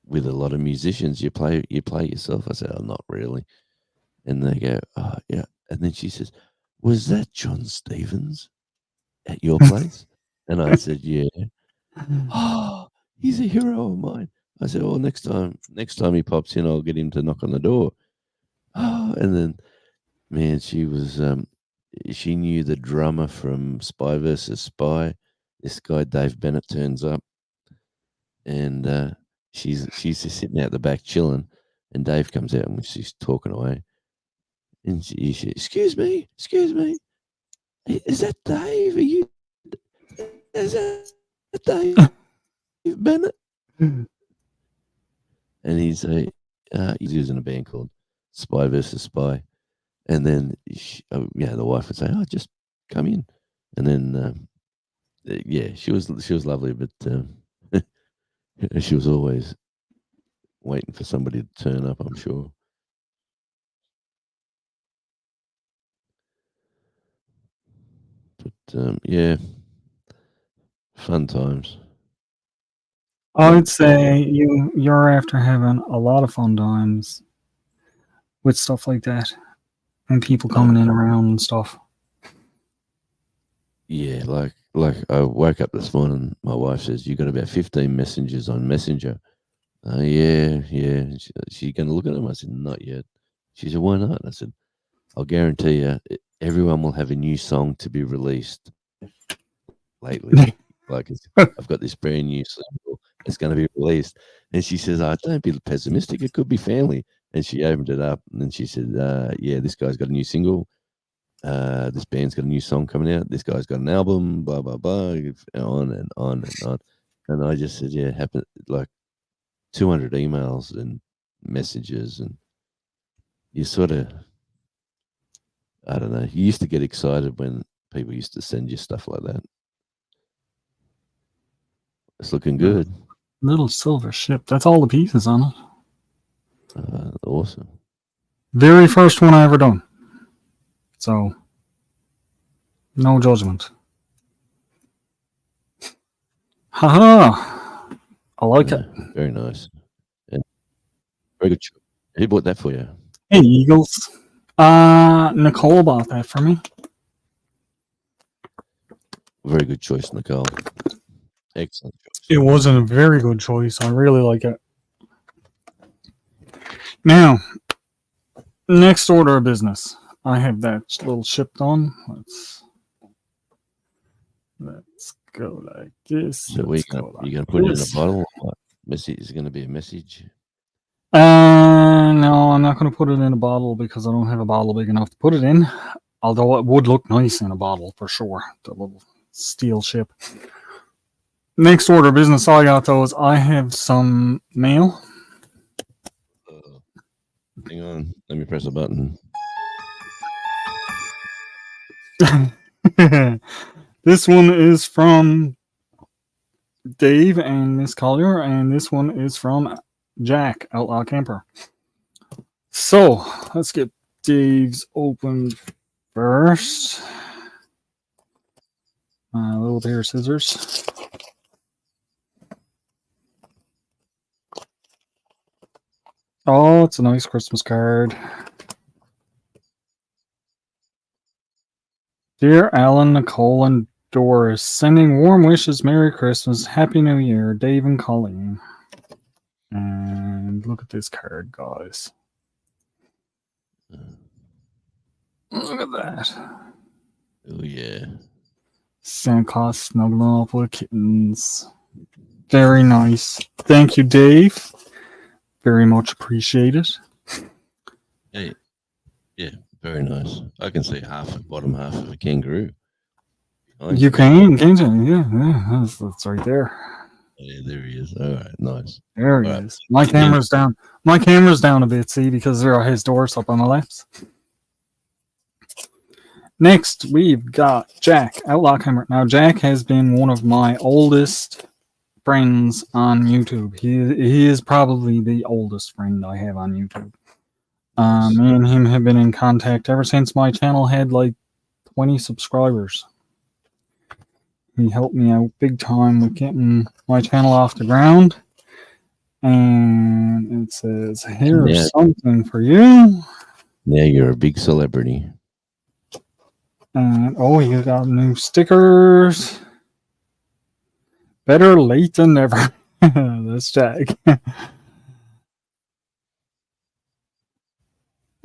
with a lot of musicians. You play yourself?" I said, "Oh, not really." And they go, "Oh, yeah." And then she says, "Was that John Stevens at your place?" And I said, "Yeah." "Oh, he's a hero of mine." I said, "Oh, next time he pops in, I'll get him to knock on the door." Oh, and then, man, she was she knew the drummer from Spy versus Spy. This guy Dave Bennett turns up, and she's just sitting out the back chilling, and Dave comes out and she's talking away, and she "Excuse me, is that Dave? Is that Dave Bennett?" And he's in a band called Spy versus Spy, and then the wife would say, "Oh, just come in," and then she was lovely, but she was always waiting for somebody to turn up, I'm sure. But fun times. I would say you're after having a lot of fun times with stuff like that, and people coming in around and stuff. Yeah, like I woke up this morning, my wife says, "You got about 15 messages on Messenger." Yeah. She going to look at them? I said, "Not yet." She said, "Why not?" I said, "I'll guarantee you, everyone will have a new song to be released lately. Like I've got this brand new single that's going to be released." And she says, "Don't be pessimistic. It could be family." And she opened it up, and then she said, "Yeah, this guy's got a new single. This band's got a new song coming out. This guy's got an album. Blah blah blah." On and on and on. And I just said, "Yeah, happened like 200 emails and messages, and you sort of, I don't know. You used to get excited when people used to send you stuff like that. It's looking good. Little silver ship. That's all the pieces on it. Awesome. Very first one I ever done. So, no judgment. Haha. I like it. Very nice. And very good. Who bought that for you? Hey, Eagles. Nicole bought that for me. Very good choice, Nicole. Excellent choice. It wasn't a very good choice. I really like it. Now, next order of business. I have that little ship done. Let's go like this. So you're gonna put it in a bottle? Or what? Message is going to be a message. No, I'm not going to put it in a bottle because I don't have a bottle big enough to put it in. Although it would look nice in a bottle for sure. The little steel ship. Next order of business I got though is I have some mail. Hang on, let me press a button. This one is from Dave and Miss Collier, and this one is from Jack, Outlaw Camper. So let's get Dave's open first. A little pair of scissors. Oh, it's a nice Christmas card. Dear Alan, Nicole, and Doris, sending warm wishes, Merry Christmas, Happy New Year, Dave and Colleen. And look at this card, guys. Look at that. Oh yeah. Santa Claus snuggling up with kittens. Very nice. Thank you, Dave. Very much appreciated. Hey, yeah, very nice. I can see bottom half of a kangaroo. Nice. You can, can't you? Yeah, that's right there. Yeah, there he is. All right, nice. There he Right. is. My camera's down. My camera's down a bit, see, because there are his doors up on the left. Next, we've got Jack, Outlaw Camera. Now, Jack has been one of my oldest friends on YouTube. He is probably the oldest friend I have on YouTube. Me and him have been in contact ever since my channel had like 20 subscribers. He helped me out big time with getting my channel off the ground. And it says, here's something for you. Now you're a big celebrity. And oh, you got new stickers. Better late than never. That's Jack. I'm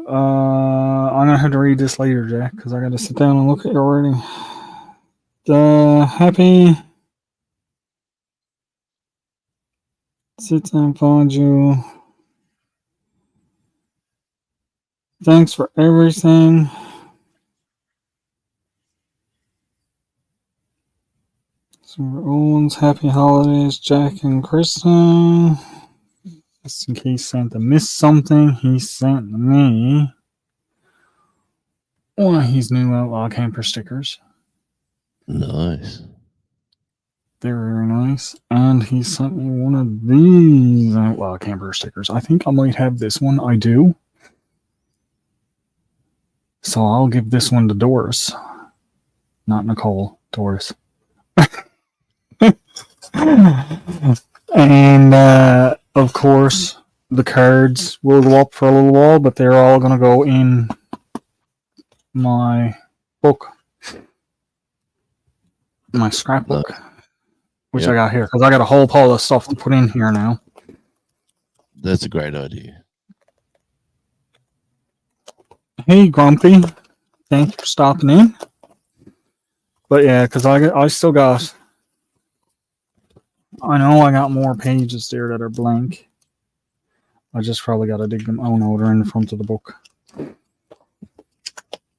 gonna have to read this later, Jack, because I gotta sit down and look at your wording. Happy. Sit down, find you. Thanks for everything. Sir Owens, happy holidays, Jack and Kristen. Just in case Santa missed something, he sent me one of his new Outlaw Camper stickers. Nice. They're very nice. And he sent me one of these Outlaw Camper stickers. I think I might have this one. I do. So I'll give this one to Doris. Not Nicole, Doris. And of course, the cards will go up for a little while, but they're all going to go in my book, my scrapbook, which I got here because I got a whole pile of stuff to put in here now. That's a great idea. Hey, Grumpy, thanks for stopping in. But yeah, because I still got. I know I got more pages there that are blank. I just probably got to dig them. Oh no, they're in the front of the book.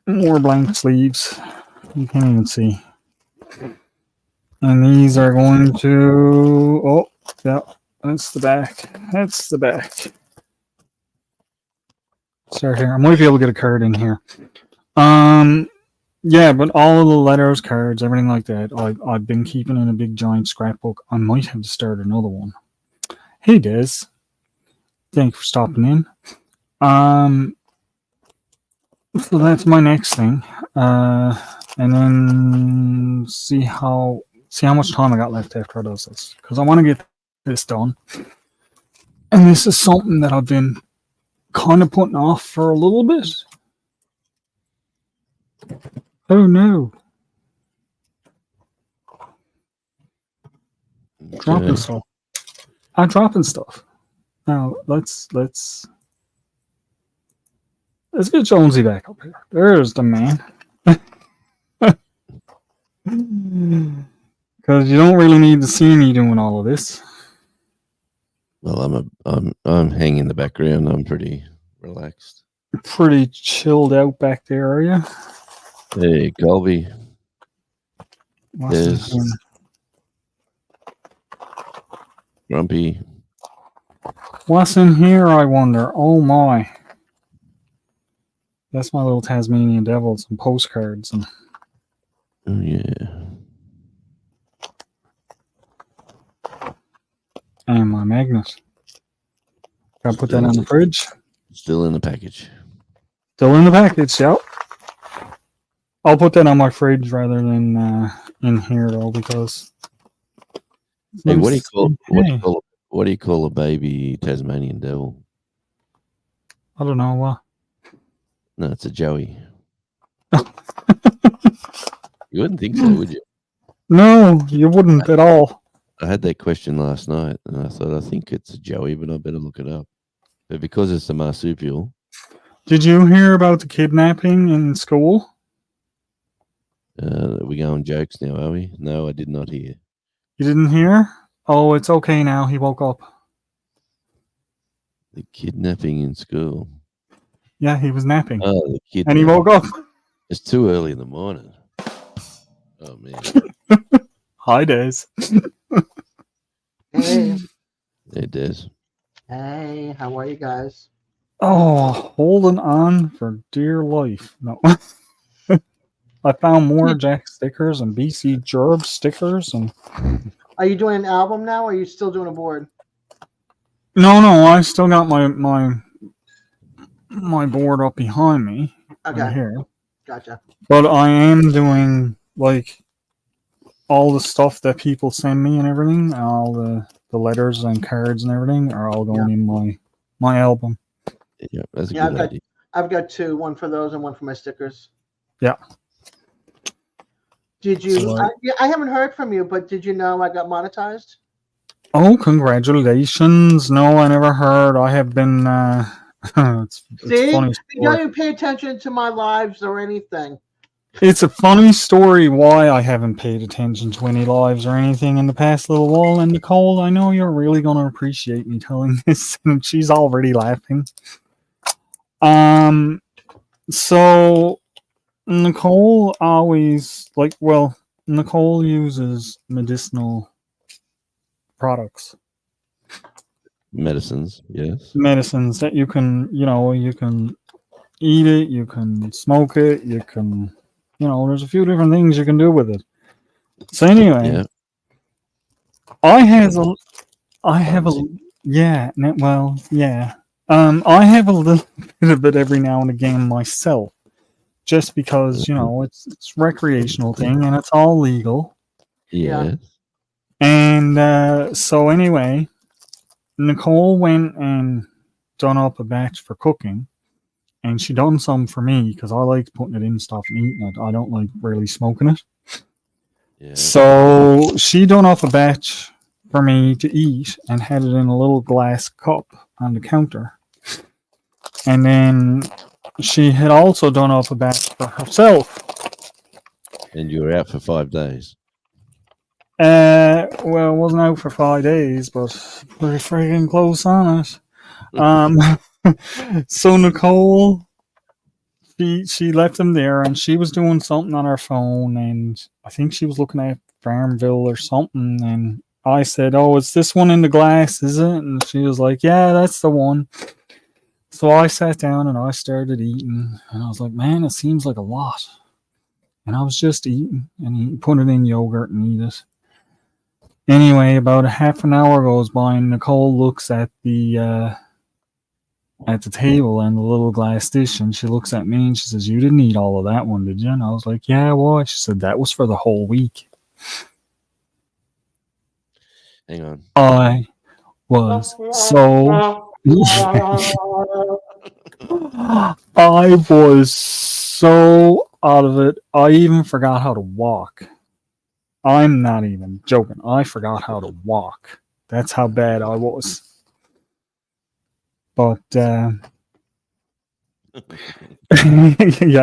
More blank sleeves. You can't even see. And these are going to... Oh, yeah, that's the back. That's the back. Start here. I might be able to get a card in here. Yeah, but all of the letters, cards, everything like that, I've been keeping in a big giant scrapbook. I might have to start another one. Hey, Des. Thank you for stopping in. So that's my next thing. And then see how much time I got left after I do this. Because I want to get this done. And this is something that I've been kind of putting off for a little bit. Oh no. Dropping stuff. I'm dropping stuff. Now let's get Jonesy back up here. There's the man. Because you don't really need to see me doing all of this. Well, I'm hanging in the background. I'm pretty relaxed. Pretty chilled out back there, are you? Hey, Colby. There's Grumpy. What's in here, I wonder? Oh my. That's my little Tasmanian devil, some postcards and Oh yeah. And my magnet. Gotta put that on the fridge. Still in the package. Still in the package, yep. I'll put that on my fridge rather than in here though, because Hey, what do you call a baby Tasmanian devil? I don't know what. No, it's a Joey. You wouldn't think so, would you? No, you wouldn't at all. I had that question last night, and I thought, I think it's a Joey, but I better look it up. But because it's a marsupial, Did you hear about the kidnapping in school? we go on jokes now, are we? No, I did not hear. You didn't hear? Oh, it's okay now. He woke up. The kidnapping in school. Yeah, he was napping. Oh, the kidnapping. And he woke up. It's too early in the morning. Oh, man. Hi, Des. Hey, Hey, Des. hey, how are you guys? Oh, holding on for dear life. No. I found more Jack stickers and BC Gerb stickers and Are you doing an album now, or are you still doing a board? no, I still got my board up behind me Okay, right here. gotcha. But I am doing like all the stuff that people send me and everything, all the letters and cards and everything are all going in my album. Yeah, that's a Yeah, good idea. I've got two, one for those and one for my stickers. Yeah. Did you? So, I haven't heard from you, but did you know I got monetized? Oh, congratulations. No, I never heard. I have been it's See, funny you know, story. you pay attention to my lives or anything. It's a funny story why I haven't paid attention to any lives or anything in the past little while. And Nicole, I know you're really going to appreciate me telling this, and she's already laughing. So Nicole always Nicole uses medicinal products, Medicines, yes. medicines that you can eat it, you can smoke it, you can, there's a few different things you can do with it. So anyway, Yeah. I have a yeah, well, yeah. I have a little bit of it every now and again myself, just because it's recreational thing and it's all legal. Yeah. And so anyway, Nicole went and done up a batch for cooking, and she done some for me because I like putting it in stuff and eating it. I don't like really smoking it. Yeah. So she done up a batch for me to eat and had it in a little glass cup on the counter. And then she had also done up a batch for herself. And you were out for 5 days. Well, it wasn't out for 5 days, but pretty freaking close on it. So Nicole, she left them there, and she was doing something on her phone, and I think she was looking at Farmville or something, and I said, "Oh, is this one in the glass, is it?" And she was like, "Yeah, that's the one." So I sat down and I started eating, and I was like, "Man, it seems like a lot." And I was just eating and put it in yogurt and eat it. Anyway, about a half an hour goes by, and Nicole looks at the table and the little glass dish, and she looks at me and she says, "You didn't eat all of that one, did you?" And I was like, "Yeah, why?" She said, "That was for the whole week." Hang on. I was so I was so out of it. I even forgot how to walk. I'm not even joking. I forgot how to walk. That's how bad I was. But yeah,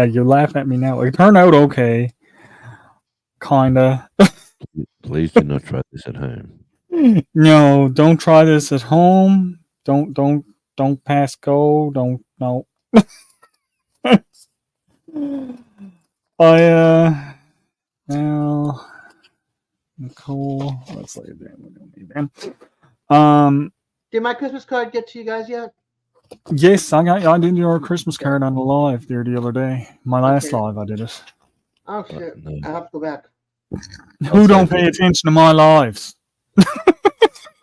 you laugh at me now. It turned out okay. Kinda. Please do not try this at home. No, don't try this at home. Don't pass go. Don't no. Well, Nicole, let's lay it down. Did my Christmas card get to you guys yet? Yes, I did your Christmas card on the live there the other day. My last Okay. live, I did it. Oh shit! No. I have to go back. Who don't pay attention to my lives?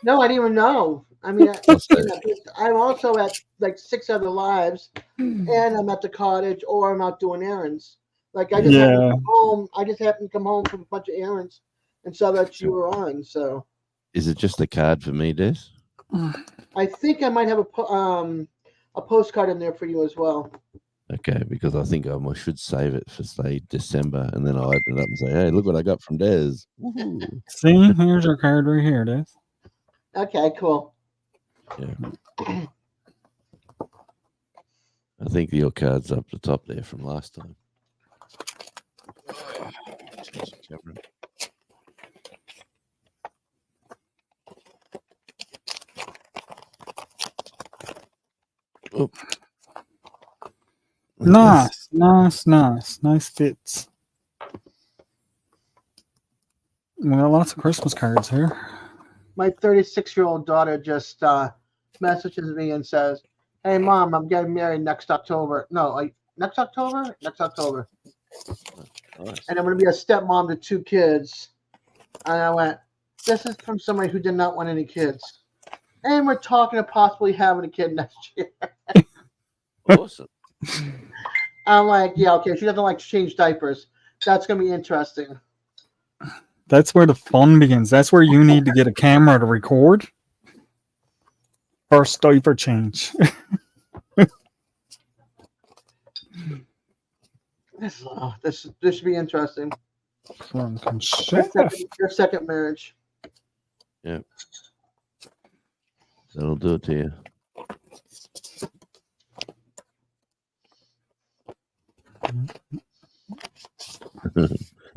No, I didn't even know. I mean, I'll say- I'm also at like 6 other lives, and I'm at the cottage, or I'm out doing errands. Like I just happened to come home. I just happened to come home from a bunch of errands, and saw that you were on. So Is it just a card for me, Des? I think I might have a postcard in there for you as well. Okay, because I think I should save it for say December, and then I'll open it up and say, "Hey, look what I got from Des." Woohoo. See, here's your card right here, Dave. Okay, cool. I think your card's up the top there from last time. Change the camera. Oh. Nice fits. We got lots of Christmas cards here. My 36-year-old daughter just messages me and says, "Hey, Mom, I'm getting married next October. No, like next October? Next October. Nice. And I'm going to be a stepmom to 2 kids." And I went, "This is from somebody who did not want any kids. And we're talking of possibly having a kid next year." Awesome. I'm like, yeah, okay. She doesn't like to change diapers. That's going to be interesting. That's where the fun begins. That's where you need to get a camera to record. First diaper change. This should be interesting. Your second marriage. Yeah. That'll do it to you.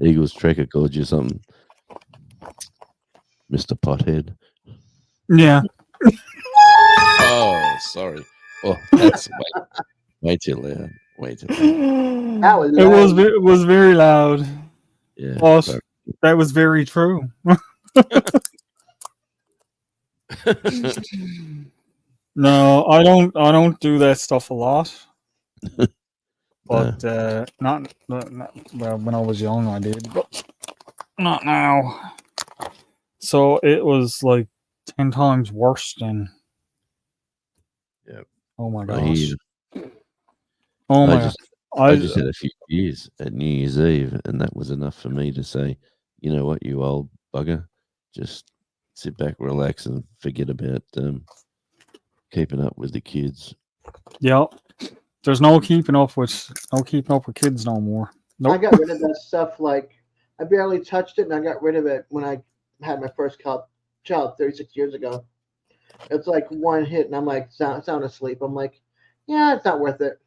Eagles Trekker called you something, Mr. Pothead. Yeah. Oh, sorry. Oh, that's way too loud. Way too loud. That was It was very loud. Yeah. But sorry. that was very true. No, I don't do that stuff a lot. But not well, when I was young I did, but not now. So it was like 10 times worse than. Yep. Oh my I gosh. hear Oh my I gosh. just I just had a few beers at New Year's Eve, and that was enough for me to say, you know what, you old bugger, just sit back, relax, and forget about keeping up with the kids. Yeah. There's no keeping up with kids no more. Nope. I got rid of that stuff. Like, I barely touched it, and I got rid of it when I had my first child 36 years ago. It's like one hit, and I'm like sound asleep. I'm like, yeah, it's not worth it.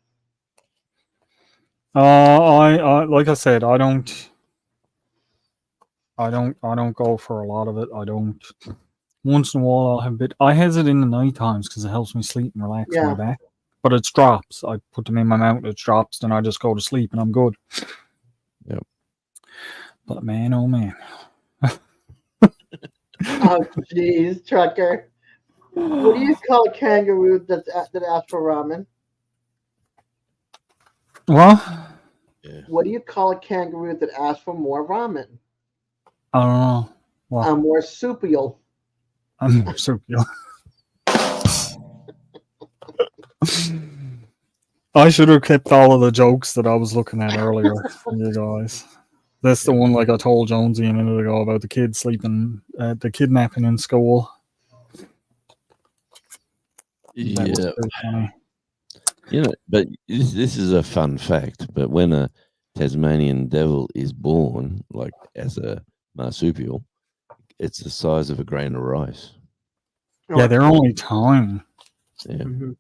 I like I said, I don't go for a lot of it. I don't. Once in a while, I'll have a bit. I has it in the night times because it helps me sleep and relax my back. But it's drops. I put them in my mouth. It drops. Then I just go to sleep and I'm good. Yep. But man, oh man. Oh jeez, Trucker. What do you call a kangaroo that asks for ramen? What? Yeah. What do you call a kangaroo that asks for more ramen? I don't know. What? A marsupial. A marsupial. I should have kept all of the jokes that I was looking at earlier from you guys. That's the one like I told Jonesy a minute ago about the kids sleeping, the kidnapping in school. That was pretty funny. You know, but this is a fun fact. But when a Tasmanian devil is born, like as a marsupial, it's the size of a grain of rice. Yeah, they're only tiny. Yeah. Mm-hmm.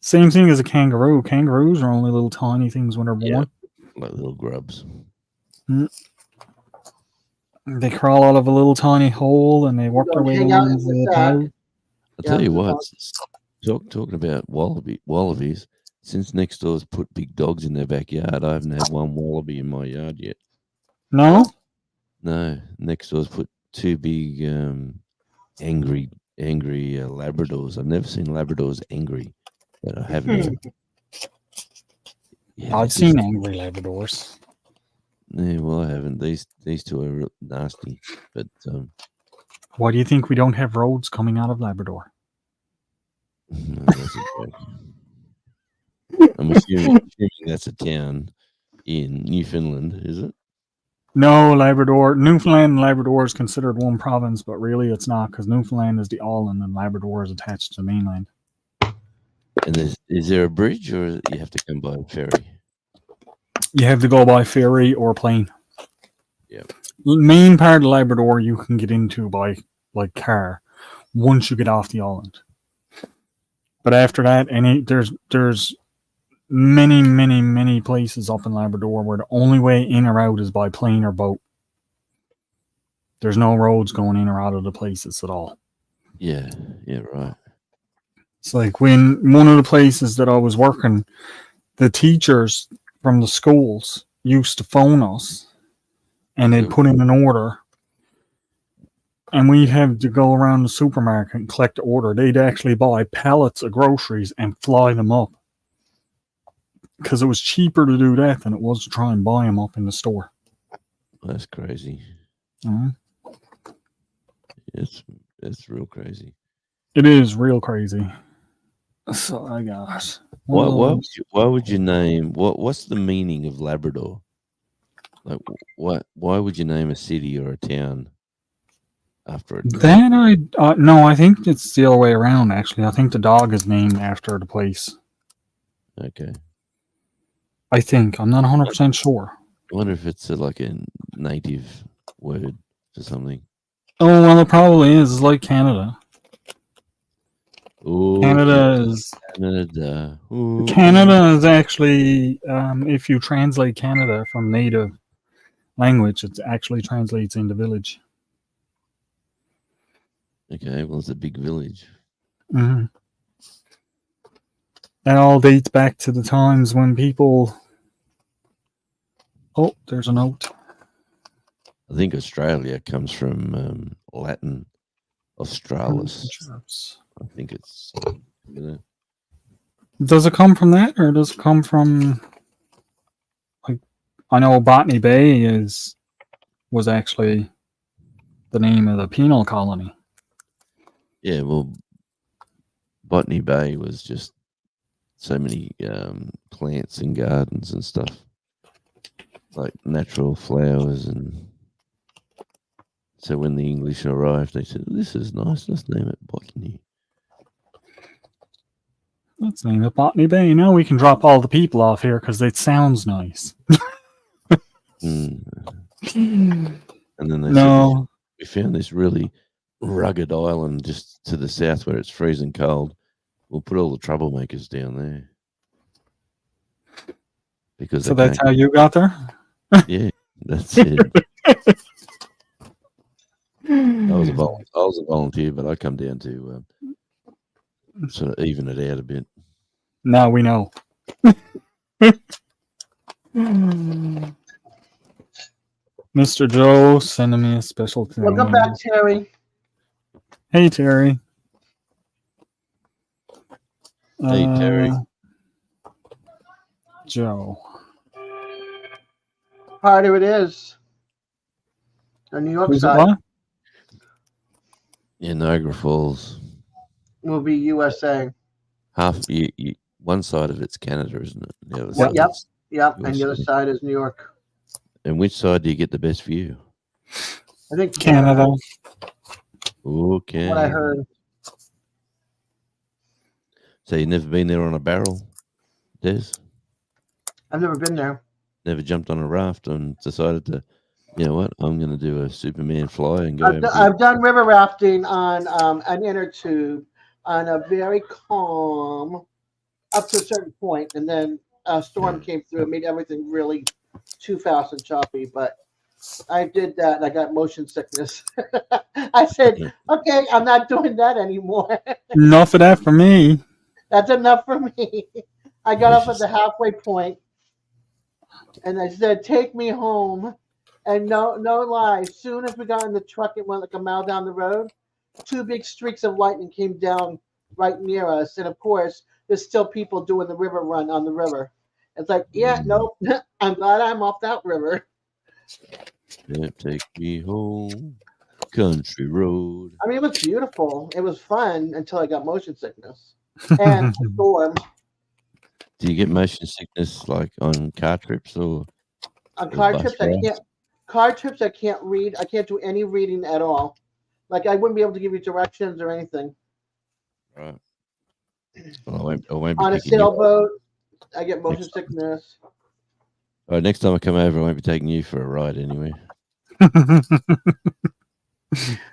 Same thing as a kangaroo. Kangaroos are only little tiny things when they're born. Yeah, like little grubs. They crawl out of a little tiny hole and they work their way into the pouch. I'll tell you what, talking about wallabies, since next door's put big dogs in their backyard, I haven't had one wallaby in my yard yet. No? No, next door's put 2 big angry Labradors. I've never seen Labradors angry, but I haven't. Yeah, I've seen angry Labradors. Yeah, well, I haven't. These two are real nasty, but why do you think we don't have roads coming out of Labrador? No, that's a joke. I'm assuming that's a town in Newfoundland, is it? No, Newfoundland and Labrador is considered one province, but really it's not because Newfoundland is the island and Labrador is attached to the mainland. And is there a bridge, or you have to come by ferry? You have to go by ferry or plane. Yep. Main part of Labrador you can get into by like car once you get off the island. But after that, there's many places up in Labrador where the only way in or out is by plane or boat. There's no roads going in or out of the places at all. Yeah, right. It's like when one of the places that I was working, the teachers from the schools used to phone us and they'd put in an order and we'd have to go around the supermarket and collect the order. They'd actually buy pallets of groceries and fly them up because it was cheaper to do that than it was to try and buy them up in the store. That's crazy. Mhm. It's real crazy. It is real crazy. So I got Why would you name what's the meaning of Labrador? Like why would you name a city or a town after it? that no, I think it's the other way around actually. I think the dog is named after the place. Okay. I think. I'm not 100% sure. I wonder if it's like a native word or something. Oh, well, it probably is. It's like Canada. Ooh, Canada is Ooh. Canada is actually, if you translate Canada from native language, it actually translates into village. Okay, well, it's a big village. Mm-hmm. That all dates back to the times when people. Oh, there's a note. I think Australia comes from Latin Australis. I think it's. Does it come from that, or does it come from? Like, I know Botany Bay was actually the name of the penal colony. Yeah, well, Botany Bay was just so many plants and gardens and stuff, like natural flowers, and so when the English arrived, they said, "This is nice. Let's name it Botany." Let's name it Botany Bay. Now we can drop all the people off here because it sounds nice. And then they No. said, "We found this really rugged island just to the south where it's freezing cold. We'll put all the troublemakers down there." Because So that's how you got there? Yeah, that's it. I was a volunteer, but I come down to sort of even it out a bit. Now we know. Mr. Joe sending me a special thing. Welcome back, Terry. Hey, Terry. Hey, Terry. Joe. Harder it is. On New York Who's it side what? Yeah, Niagara Falls. will be USA. Half one side of it's Canada, isn't it? The other Yep. side Yep. is Yep. And the other USA. side is New York. And which side do you get the best view? I think Canada. Okay. What I heard. So you've never been there on a barrel, Des? I've never been there. Never jumped on a raft and decided to, you know what, I'm going to do a Superman fly and go. I've done river rafting on an inner tube on a very calm, up to a certain point, and then a storm came through and made everything really too fast and choppy. But I did that and I got motion sickness. I said, okay, I'm not doing that anymore. Enough of that for me. That's enough for me. I got up at the halfway point and I said, take me home. And no lie, as soon as we got in the truck, it went like a mile down the road. 2 big streaks of lightning came down right near us. And of course, there's still people doing the river run on the river. It's like, yeah, nope. I'm glad I'm off that river. Yeah, take me home, country road. I mean, it was beautiful. It was fun until I got motion sickness and a storm. Do you get motion sickness like on car trips or On car bus trips, I rides? can't. Car trips, I can't read. I can't do any reading at all. Like I wouldn't be able to give you directions or anything. Right. Well, I won't be On a picking you. sailboat, I get motion Next time. sickness. All right, next time I come over, I won't be taking you for a ride anyway.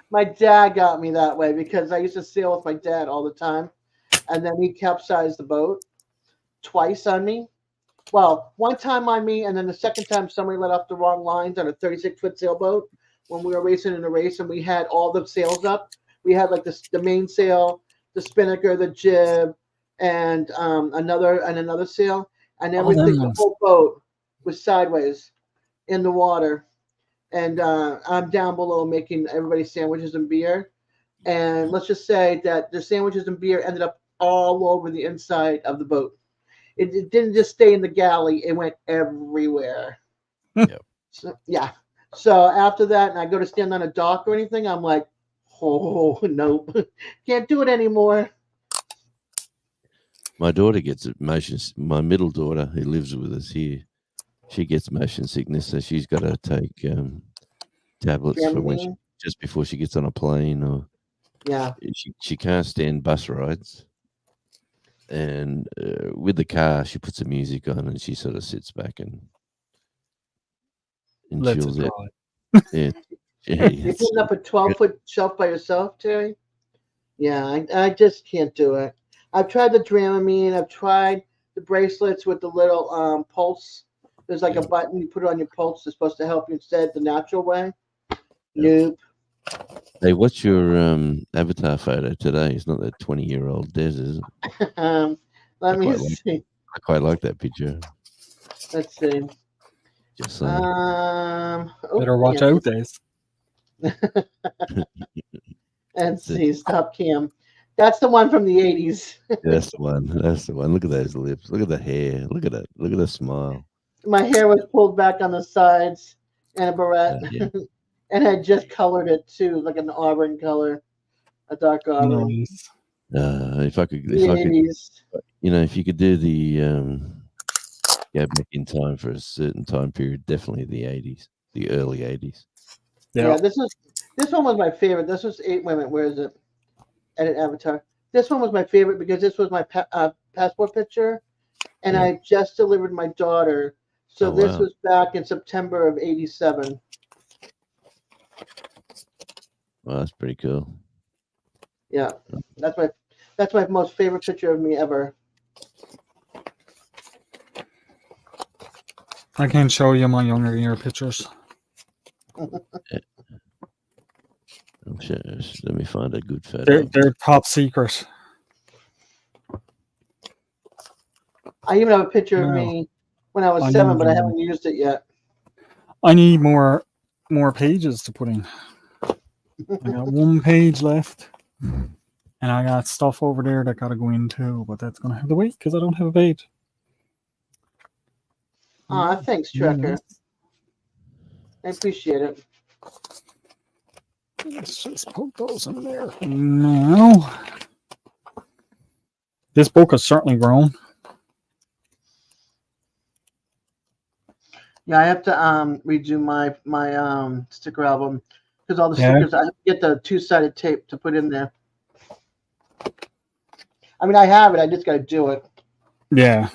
My dad got me that way because I used to sail with my dad all the time, and then he capsized the boat twice on me. Well, one time on me, and then the second time somebody let off the wrong lines on a 36-foot sailboat when we were racing in a race, and we had all the sails up. We had like the mainsail, the spinnaker, the jib, and another sail, and everything. The nice. whole boat was sideways in the water, and I'm down below making everybody sandwiches and beer. And let's just say that the sandwiches and beer ended up all over the inside of the boat. It didn't just stay in the galley; it went everywhere. Yep. So, yeah. So after that, and I go to stand on a dock or anything, I'm like, oh nope, can't do it anymore. My daughter gets motion. My middle daughter, who lives with us here, she gets motion sickness, so she's got to take tablets for when Dramamine? just before she gets on a plane, or Yeah. she can't stand bus rides. And with the car, she puts the music on and she sort of sits back and Let's chills out. try. Yeah, You're it's- putting up a 12-foot shelf by yourself, Terry? Yeah, I just can't do it. I've tried the Dramamine. I've tried the bracelets with the little pulse. There's like a button you put it on your pulse. It's supposed to help you instead the natural way. Nope. Hey, what's your avatar photo today? It's not that 20-year-old Des, is it? Let me quite like see. I quite like that picture. Let's see. Just saying. Better watch yeah. out, Days. And see, stop cam. That's the one from the 80s. That's the one. That's the one. Look at those lips. Look at the hair. Look at it. Look at the smile. My hair was pulled back on the sides and a barrette. Yeah. And I just colored it too, like an auburn color, a dark auburn. Nice. If I could, The if I could, 80s. if you could do the go back in time for a certain time period, definitely the 80s, the early 80s. Yeah, this one was my favorite. This was wait a minute, where is it? Edit avatar. This one was my favorite because this was my passport picture, and Yeah. I just delivered my daughter. So Oh, this wow. was back in September of '87. Well, that's pretty cool. Yeah, that's my most favorite picture of me ever. I can show you my younger year pictures. I'm sure. Let me find a good photo. They're top secret. I even have a picture of No. me when I was I 7, but I need haven't used it yet. I need more pages to put in. I got one page left, and I got stuff over there that gotta go in too, but that's gonna have to wait because I don't have a page. Aw, thanks, Trekker. I appreciate it. Let's just put those in there. Now, this book has certainly grown. Yeah, I have to redo my sticker album because all the Yeah. stickers I have to get the 2-sided tape to put in there. I mean, I have it. I just got to do it. Yeah,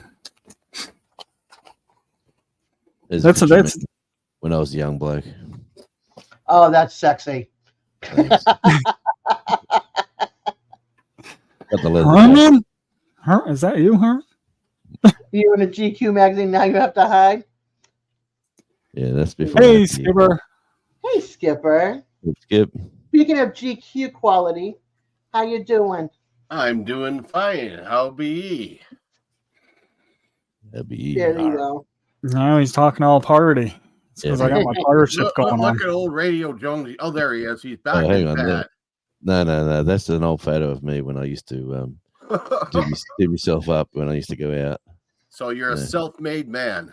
There's that's picture of that's me when I was a young bloke. Oh, that's sexy. Thanks. Got the leather jacket. Herman. Is that you, Herman? You in a GQ magazine now? You have to hide. Yeah, that's before. I Hey, had the- Skipper. Hey, Skipper. Skip. Speaking of GQ quality, how you doing? I'm doing fine. How be ye? That'd be There you go. No, he's talking all party. Because I got my partnership Look, going on. look at old Radio Jones. Oh, there he is. He's back hang in on, bed. No. That's an old photo of me when I used to do myself up when I used to go out. So you're a Yeah. self-made man.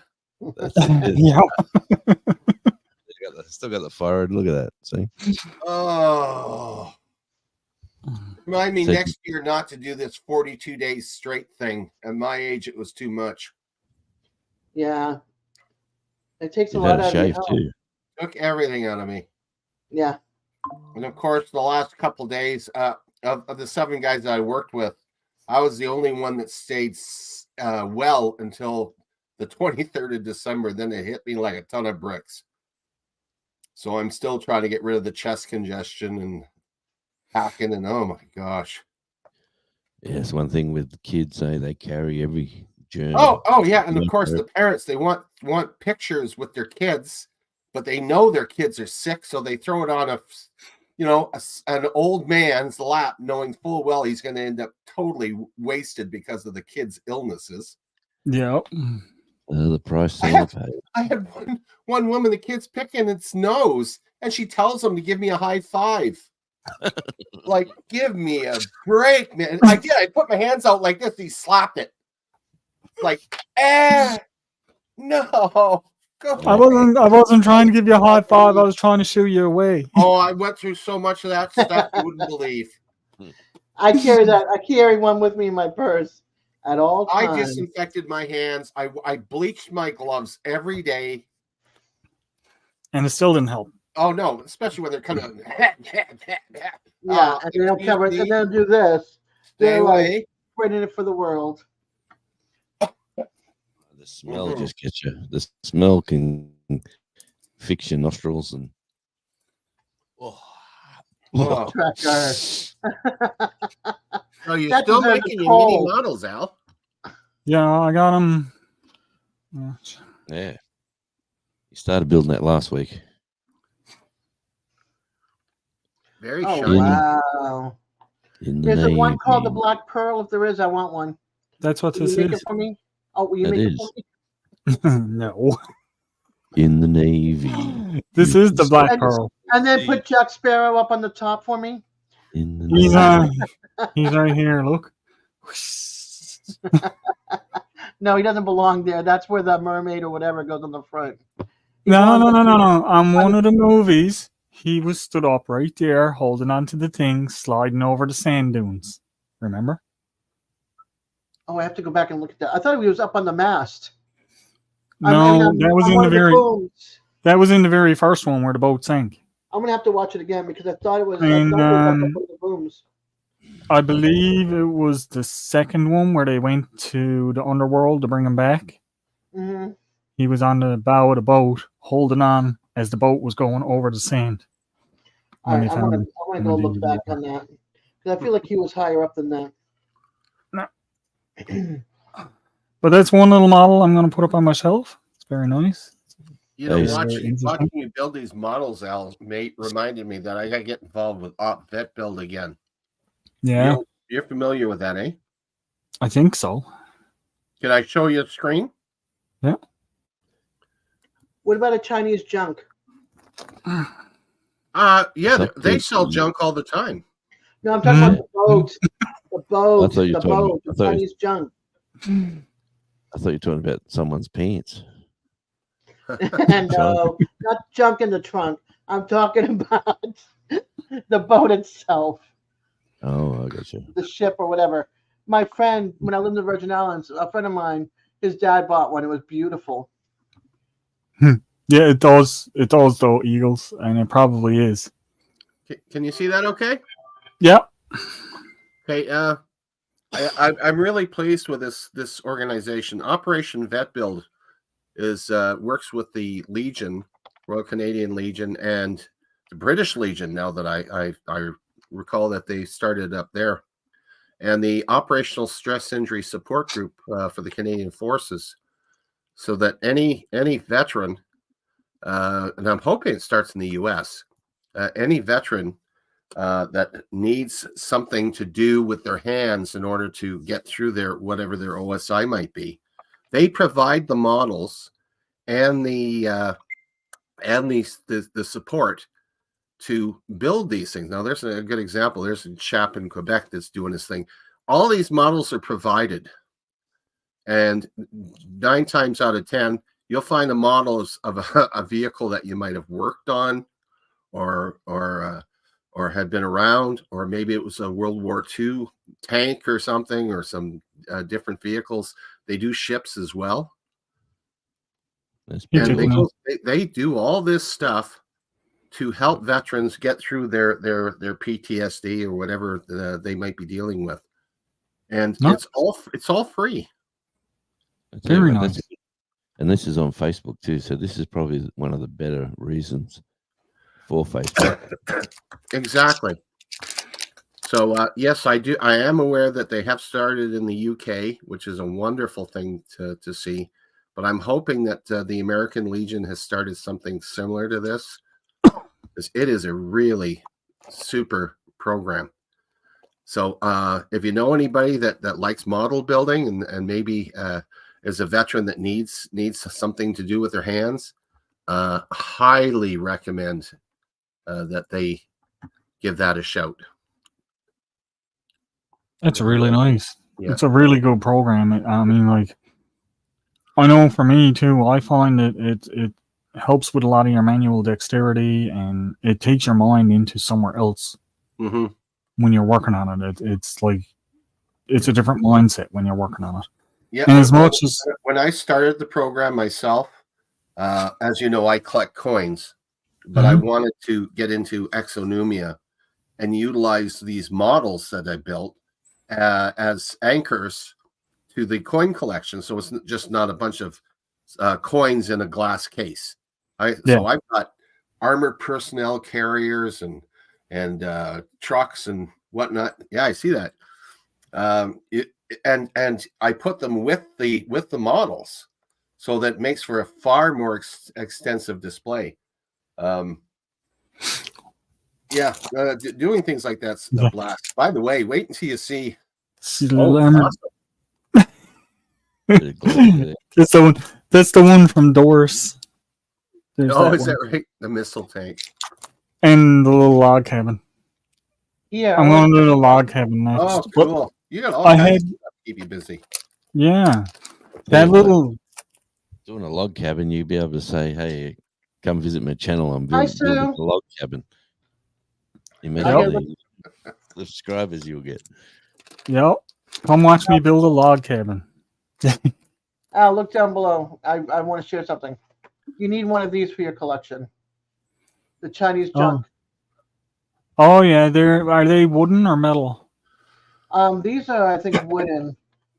That's it. Yeah. Still got the forehead. Look at that. See? Oh. Remind me So- next year not to do this 42 days straight thing. At my age, it was too much. Yeah. It takes a You've lot had a out of your shave health. too. Took everything out of me. Yeah. And of course, the last couple days of the 7 guys that I worked with, I was the only one that stayed well until the 23rd of December. Then it hit me like a ton of bricks. So I'm still trying to get rid of the chest congestion and hacking. And oh my gosh. Yes, one thing with kids, they carry every germ. Oh yeah, and of course the parents, they want pictures with their kids, but they know their kids are sick, so they throw it on an old man's lap, knowing full well he's going to end up totally wasted because of the kids' illnesses. Yeah. The price they pay. I had one woman, the kid's picking its nose, and she tells him to give me a high five. Like, give me a break, man. I did. I put my hands out like this. He slapped it. Like, no. Go I wasn't trying to give you a high five. I was trying to shoo you away. Oh, I went through so much of that stuff you wouldn't believe. I carry one with me in my purse at all times. I disinfected my hands. I bleached my gloves every day. And it still didn't help. Oh no, especially when they're coming out. Yeah, and they'll cover it, and they'll do this. They're like spreading it for the world. The smell just gets you. The smell can fix your nostrils and. Oh. So you're That still deserves making a your mini call. models, Al? Yeah, I got them. Yeah. You started building that last week. Very Oh shiny. wow! In the There's a one called the Navy. Black Pearl. If there is, I want one. That's what Will you this make it is. for me? Oh, will you That make it is. for me? No. In the Navy. This You is can the Black start- Pearl. And then put Jack Sparrow up on the top for me. In the He's Navy. he's right here. Look. No, he doesn't belong there. That's where the mermaid or whatever goes on the front. No. On one of the movies, he was stood up right there, holding onto the thing, sliding over the sand dunes. Remember? Oh, I have to go back and look at that. I thought he was up on the mast. No, that was in one the of very booms. that was in the very first one where the boat sank. I'm gonna have to watch it again because I thought it was. And, I thought it was up on one of the booms. I believe it was the second one where they went to the underworld to bring him back. Hmm. He was on the bow of the boat, holding on as the boat was going over the sand. All When right, they I'm found gonna him. go look back on that because I feel like he was higher up than that. But that's one little model I'm going to put up on my shelf. It's very nice. You know, Nice. watching you build these models, Al, reminded me that I got to get involved with Op Vet Build again. Yeah, You're familiar with that, eh? I think so. Can I show you a screen? What about a Chinese junk? Yeah, they sell junk all the time. No, I'm talking about the boat. The boat. thought you The were talking- boat. I The thought you- Chinese junk. I thought you were talking about someone's pants. And no, not junk in the trunk. I'm talking about the boat itself, Oh, I got you. the ship or whatever. My friend, when I lived in the Virgin Islands, a friend of mine, his dad bought one. It was beautiful. Yeah, it does. It does, though, Eagles, and it probably is. Can you see that okay? Yeah. Okay, I'm really pleased with this organization. Operation Vet Build is works with the Legion, Royal Canadian Legion, and the British Legion. Now that I recall that they started up there, and the Operational Stress Injury Support Group for the Canadian Forces, so that any veteran, and I'm hoping it starts in the U.S. Any veteran that needs something to do with their hands in order to get through their whatever their OSI might be, they provide the models and the support to build these things. Now, there's a good example. There's a chap in Quebec that's doing this thing. All these models are provided, and 9 times out of 10, you'll find a model of a vehicle that you might have worked on, or had been around, or maybe it was a World War II tank or something, or some different vehicles. They do ships as well. That's You And took note. they do all this stuff to help veterans get through their PTSD or whatever they might be dealing with. and No. it's all free. I tell you Very what, nice. and this is on Facebook too, so this is probably one of the better reasons for Facebook. Exactly. So yes, I do. I am aware that they have started in the UK, which is a wonderful thing to see. But I'm hoping that the American Legion has started something similar to this, because it is a really super program. So if you know anybody that likes model building and maybe is a veteran that needs something to do with their hands, highly recommend that they give that a shout. It's really nice. Yeah. It's a really good program. I mean, like, I know for me too, I find that it helps with a lot of your manual dexterity, and it takes your mind into somewhere else Mm-hmm. when you're working on it. It's like, it's a different mindset when you're working on it. Yeah. And as much as, When I started the program myself, as you know, I collect coins, but I wanted to get into exonumia and utilize these models that I built as anchors to the coin collection. So it's just not a bunch of coins in a glass case. So I've got armored personnel carriers and trucks and whatnot. Yeah, I see that. And I put them with the models, so that makes for a far more extensive display. Doing things like that's a blast. By the way, wait until you see. armor. Awesome. That's the one from Doris. There's Is one. that right? The missile tank. And the little log cabin. Yeah. I'm going to do the log cabin next. Oh, But cool! You got all I kinds had, of stuff to keep you busy. yeah, Tell that you what, little, doing a log cabin, you'd be able to say, "Hey, come visit my channel. I'm Hi, building Sue. a log cabin." Imagine the subscribers you'll get. yep. Come watch me build a log cabin. Al, look down below. I want to share something. You need one of these for your collection. The Chinese junk. Oh yeah, are they wooden or metal? These are, I think, wooden,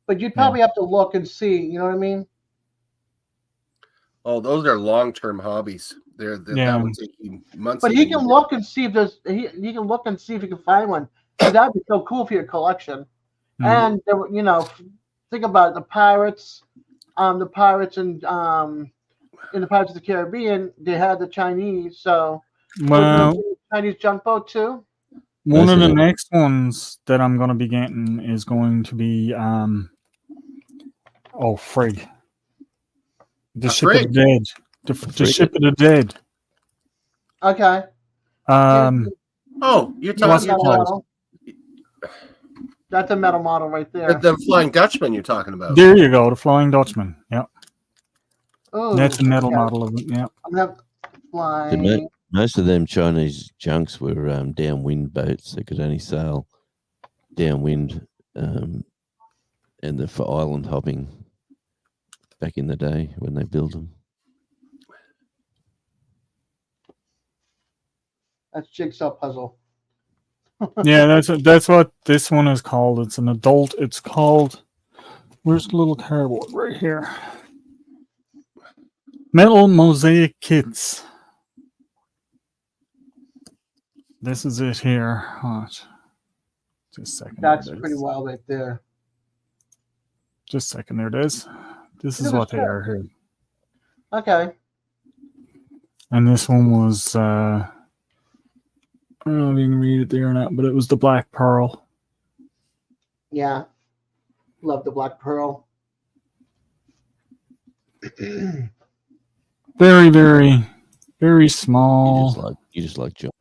but you'd probably have to look and see. You know what I mean? Oh, those are long-term hobbies. That would take you months. But he can look and see if there's. He can look and see if he can find one. That'd be so cool for your collection. And there were, think about it, the pirates and in the Pirates of the Caribbean, they had the Chinese. So Well, Chinese junk boat too. one of the next ones that I'm going to be getting is going to be the Ship of the Dead. The Ship of the Dead. Okay. You're talking about that's a metal model right there. the Flying Dutchman you're talking about. There you go, the Flying Dutchman. Yep. Oh, that's a metal model of it. Yep. I'm gonna fly. Most of them Chinese junks were downwind boats. They could only sail downwind, and they're for island hopping back in the day when they built them. That's Jigsaw Puzzle. Yeah, that's what this one is called. It's an adult. It's called. Where's the little cardboard? Right here. Metal Mosaic Kits. This is it here. Just a second. That's pretty wild right there. Just a second. There it is. This is what they are here. Okay. And this one was. I don't know if you can read it there or not, but it was the Black Pearl. Yeah. Love the Black Pearl. Very, very, very small. You just like John.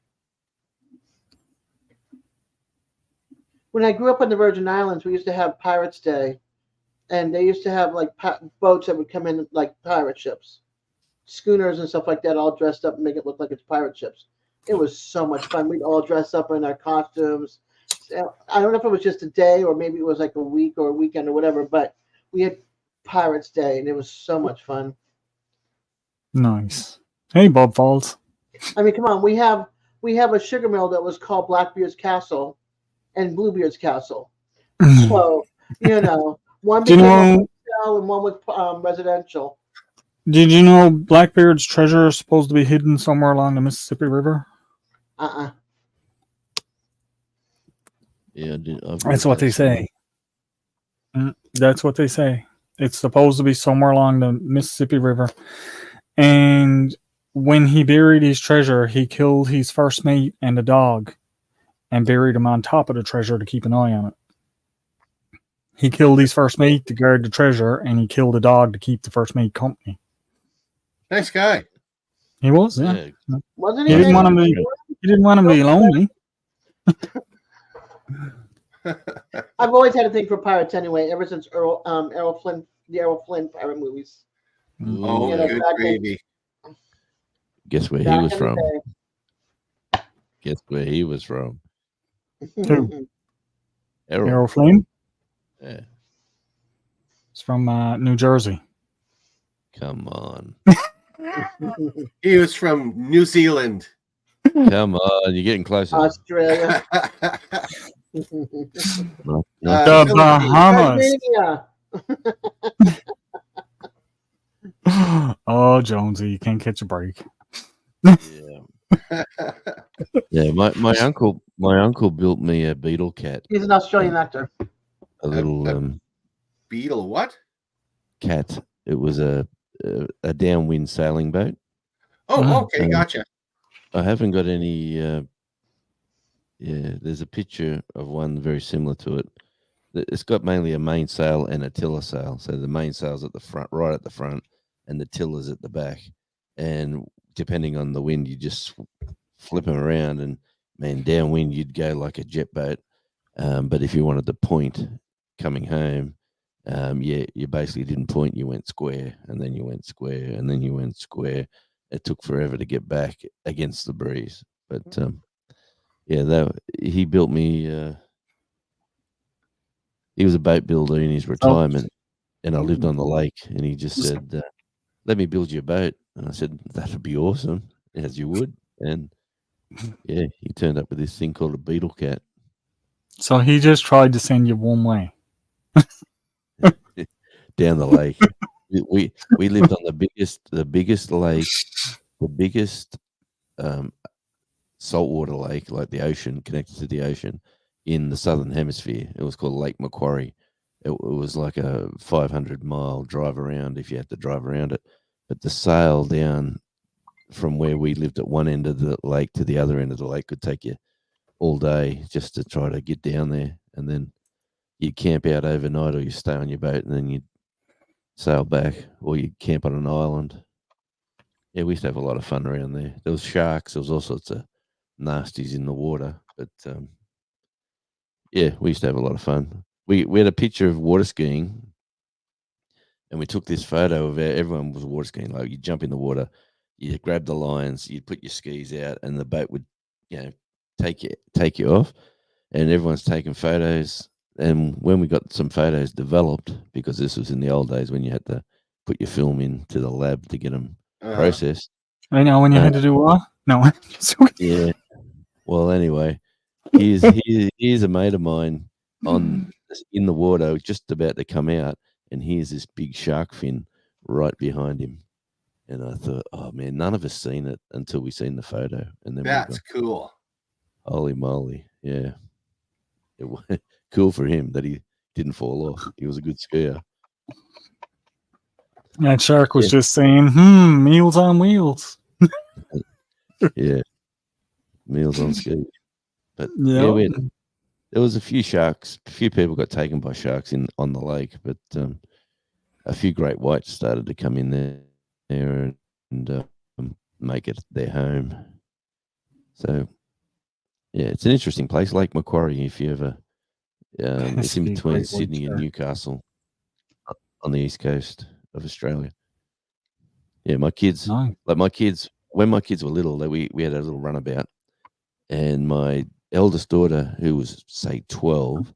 When I grew up in the Virgin Islands, we used to have Pirates Day, and they used to have like boats that would come in like pirate ships, schooners and stuff like that, all dressed up and make it look like it's pirate ships. It was so much fun. We'd all dress up in our costumes. I don't know if it was just a day or maybe it was like a week or a weekend or whatever, but we had Pirates Day, and it was so much fun. Nice. Hey, Bob Falls. I mean, come on. We have a sugar mill that was called Blackbeard's Castle and Bluebeard's Castle. So You know, one Do you became a know? hotel and one was residential. Did you know Blackbeard's treasure is supposed to be hidden somewhere along the Mississippi River? Uh-uh. Yeah, I've That's read what that they somewhere. say. That's what they say. It's supposed to be somewhere along the Mississippi River. And when he buried his treasure, he killed his first mate and a dog and buried him on top of the treasure to keep an eye on it. He killed his first mate to guard the treasure, and he killed a dog to keep the first mate company. Nice guy. He was, yeah. Yeah, Wasn't He he? didn't want him named- to. He didn't want him to be lonely. I've always had a thing for pirates anyway, ever since Errol Flynn, the Errol Flynn pirate movies. Oh, You know, good back in- gravy. guess where he Back was in the from? day. Guess where he was from? Who? Errol. Errol Flynn Yeah, is from New Jersey. come on, He was from New Zealand. come on, you're getting closer. Australia. No, The Philippines. Bahamas. Tasmania. Oh, Jonesy, you can't catch a break. yeah, yeah. My uncle built me a beetle cat, He's an Australian actor. a little Beetle, what? cat. It was a downwind sailing boat. Oh, okay, Um, gotcha. I haven't got any. Yeah, there's a picture of one very similar to it. It's got mainly a mainsail and a tiller sail. So the mainsail's at the front, right at the front, and the tiller's at the back. And depending on the wind, you just flip them around, and man, downwind you'd go like a jet boat. But if you wanted to point coming home, yeah, you basically didn't point. You went square, and then you went square, and then you went square. It took forever to get back against the breeze, but yeah, he built me. He was a boat builder in his retirement, and I lived on the lake. And he just said, "Let me build you a boat." And I said, "That'd be awesome, as you would." And yeah, he turned up with this thing called a beetle cat. So he just tried to send you one way. Down the lake. we lived on the biggest lake, the biggest saltwater lake, like the ocean, connected to the ocean in the southern hemisphere. It was called Lake Macquarie. It was like a 500-mile drive around if you had to drive around it. But the sail down from where we lived at one end of the lake to the other end of the lake could take you all day just to try to get down there. And then you'd camp out overnight, or you stay on your boat, and then you'd sail back, or you'd camp on an island. Yeah, we used to have a lot of fun around there. There was sharks. There was all sorts of nasties in the water. But yeah, we used to have a lot of fun. We had a picture of water skiing, and we took this photo of everyone was water skiing. Like, you jump in the water, you grab the lines, you put your skis out, and the boat would, take you off, and everyone's taking photos. And when we got some photos developed, because this was in the old days when you had to put your film into the lab to get them processed. I know when you had to do what? No. It's okay. Yeah. Well, anyway, here's a mate of mine in the water, just about to come out, and here's this big shark fin right behind him. And I thought, oh man, none of us seen it until we seen the photo, and then That's cool. holy moly, yeah, it was cool for him that he didn't fall off. He was a good skier. That shark was Yeah. just saying, meals on wheels. Yeah, meals on skis. But Yeah. there was a few sharks. A few people got taken by sharks on the lake, but a few great whites started to come in there and make it their home. So yeah, it's an interesting place, Lake Macquarie. If you ever, Has it's to in be a between great Sydney and white shark. Newcastle, on the east coast of Australia. Yeah, my kids, No. when my kids were little, we had a little runabout, and my eldest daughter, who was say 12,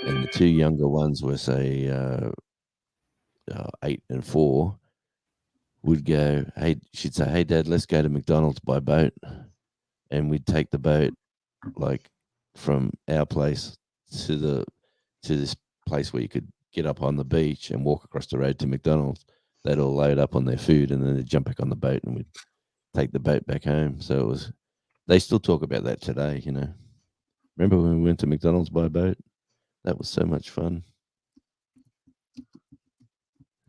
and the two younger ones were say 8 and 4, would go, she'd say, "Hey Dad, let's go to McDonald's by boat," and we'd take the boat like from our place to this place where you could get up on the beach and walk across the road to McDonald's. They'd all load up on their food and then they'd jump back on the boat and we'd take the boat back home. So it was. They still talk about that today. You know, remember when we went to McDonald's by boat? That was so much fun.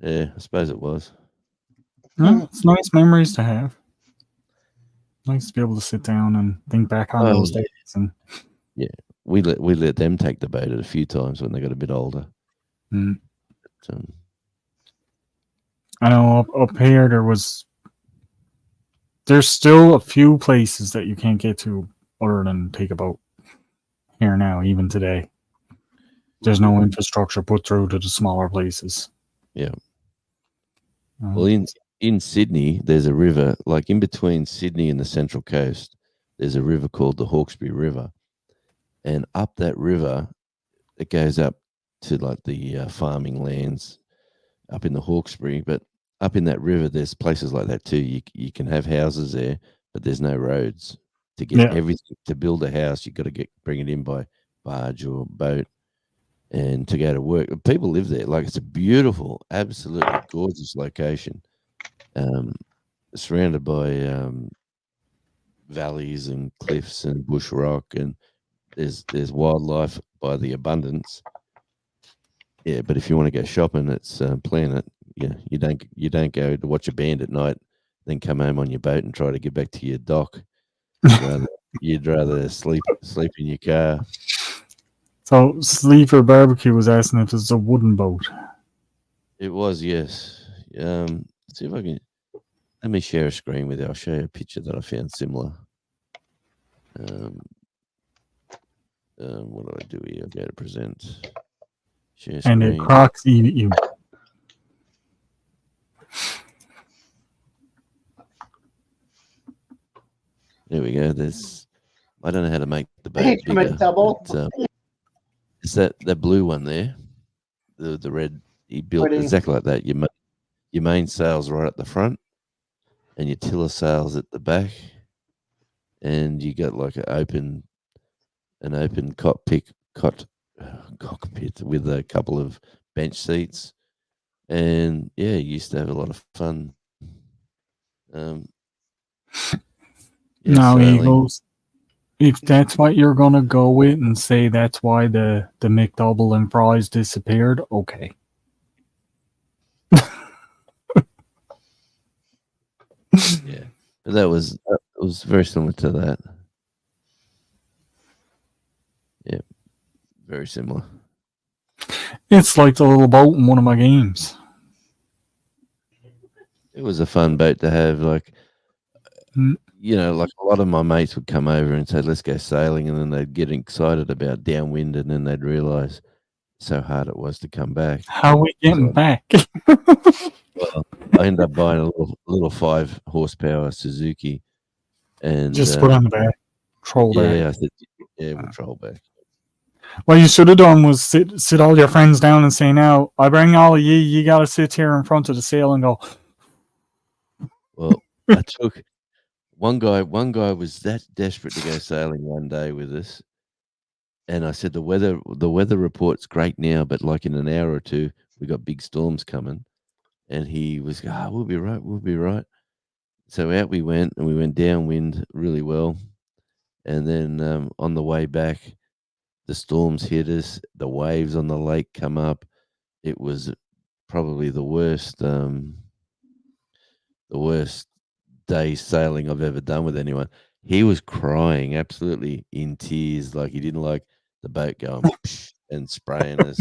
Yeah, I suppose it was. No, it's nice memories to have. Nice to be able to sit down and think back on those days. And We let them take the boat a few times when they got a bit older. Mm. But, I know up here there's still a few places that you can't get to other than take a boat here now, even today. There's no infrastructure put through to the smaller places. Yeah. Well, in Sydney, there's a river, like in between Sydney and the Central Coast, there's a river called the Hawkesbury River. And up that river, it goes up to like the farming lands up in the Hawkesbury. But up in that river, there's places like that too. You can have houses there, but there's no roads. To get everything, to build a house, you've got to bring it in by barge or boat. And to go to work, people live there. Like, it's a beautiful, absolutely gorgeous location, surrounded by valleys and cliffs and bush rock, and there's wildlife by the abundance. Yeah, but if you want to go shopping, it's Planet. Yeah, you don't go to watch a band at night, then come home on your boat and try to get back to your dock. You'd rather sleep in your car. So Sleeper Barbecue was asking if it's a wooden boat. It was, yes. See if I can. Let me share a screen with you. I'll show you a picture that I found similar. What do I do here? I go to present. Share screen. And it crocs eat you. There we go. I don't know how to make the boat bigger. But, it's that blue one there, the red. He built exactly like that. Your main sail's right at the front, and your tiller sail's at the back, and you got like an open cockpit with a couple of bench seats, and yeah, you used to have a lot of fun. Now, sailing. Eagles, if that's what you're gonna go with and say that's why the McDouble and fries disappeared, okay. Yeah, but that was very similar to that. Yeah, very similar. It's like the little boat in one of my games. It was a fun boat to have. Like, Mm. you know, like a lot of my mates would come over and say, "Let's go sailing," and then they'd get excited about downwind, and then they'd realize so hard it was to come back. How are we getting back? Well, I ended up buying a little 5 horsepower Suzuki, and Just put on the back, troll back. Yeah, I said, yeah, we'll troll back. What you should have done was sit all your friends down and say, "Now I bring all of you. You got to sit here in front of the sail and go." Well, I took one guy was that desperate to go sailing one day with us, and I said the weather report's great now, but like in an hour or two we got big storms coming, and he was, we'll be right. So out we went, and we went downwind really well, and then on the way back, the storms hit us, the waves on the lake come up. It was probably the worst day sailing I've ever done with anyone. He was crying, absolutely in tears, like he didn't like the boat going and spraying us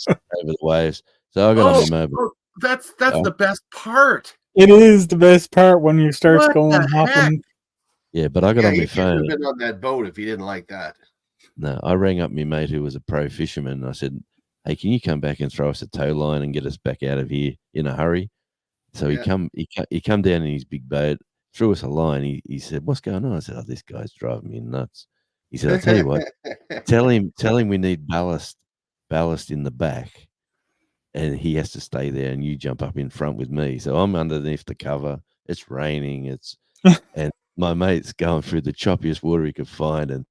over the waves. So I got on my mobile. That's the best part. It is the best part when you start What going the hopping. Yeah, but I got on my phone. Been on that boat if you didn't like that. No, I rang up my mate who was a pro fisherman, and I said, "Hey, can you come back and throw us a tow line and get us back out of here in a hurry?" So he come down in his big boat, threw us a line. He said, "What's going on?" I said, "Oh, this guy's driving me nuts." He said, "I'll tell you what, tell him we need ballast in the back, and he has to stay there, and you jump up in front with me." So I'm underneath the cover. It's raining. And my mate's going through the choppiest water he could find, and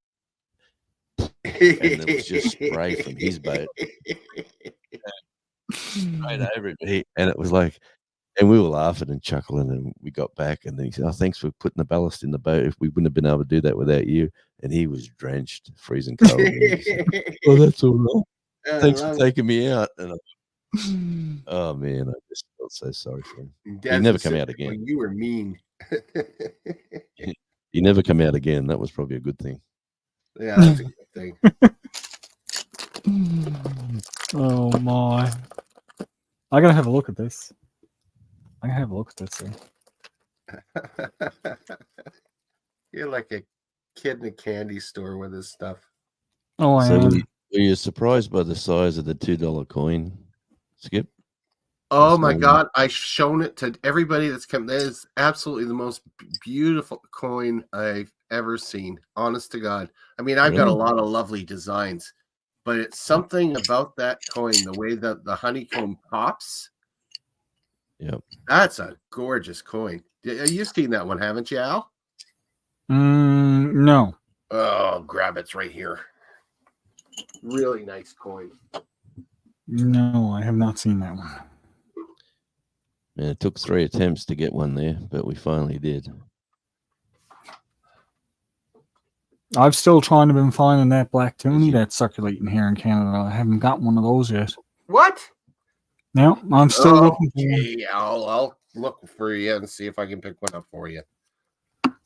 and there was just spray from his boat right over it. And it was like, and we were laughing and chuckling, and we got back, and then he said, "Oh, thanks for putting the ballast in the boat. If we wouldn't have been able to do that without you." And he was drenched, freezing cold. And he said, "Oh, that's all right. Thanks for taking me out." And oh man, I just felt so sorry for him. He never come out again. You were mean. He never come out again. That was probably a good thing. Yeah, that's a good thing. Oh my! I gotta have a look at this. I gotta have a look at this thing. You're like a kid in a candy store with this stuff. Oh, I So am. were you surprised by the size of the $2 coin, Skip? Oh That's my one. God. I've shown it to everybody that's come. That is absolutely the most beautiful coin I've ever seen. Honest to God. I mean, I've got a Really? lot of lovely designs, but it's something about that coin, the way that the honeycomb pops. Yep. That's a gorgeous coin. You've seen that one, haven't you, Al? No. Oh, grab it. It's right here. Really nice coin. No, I have not seen that one. Man, it took 3 attempts to get one there, but we finally did. I've still trying to been finding that black toonie that's circulating here in Canada. I haven't got one of those yet. What? No, I'm still looking for one. Okay, I'll look for you and see if I can pick one up for you.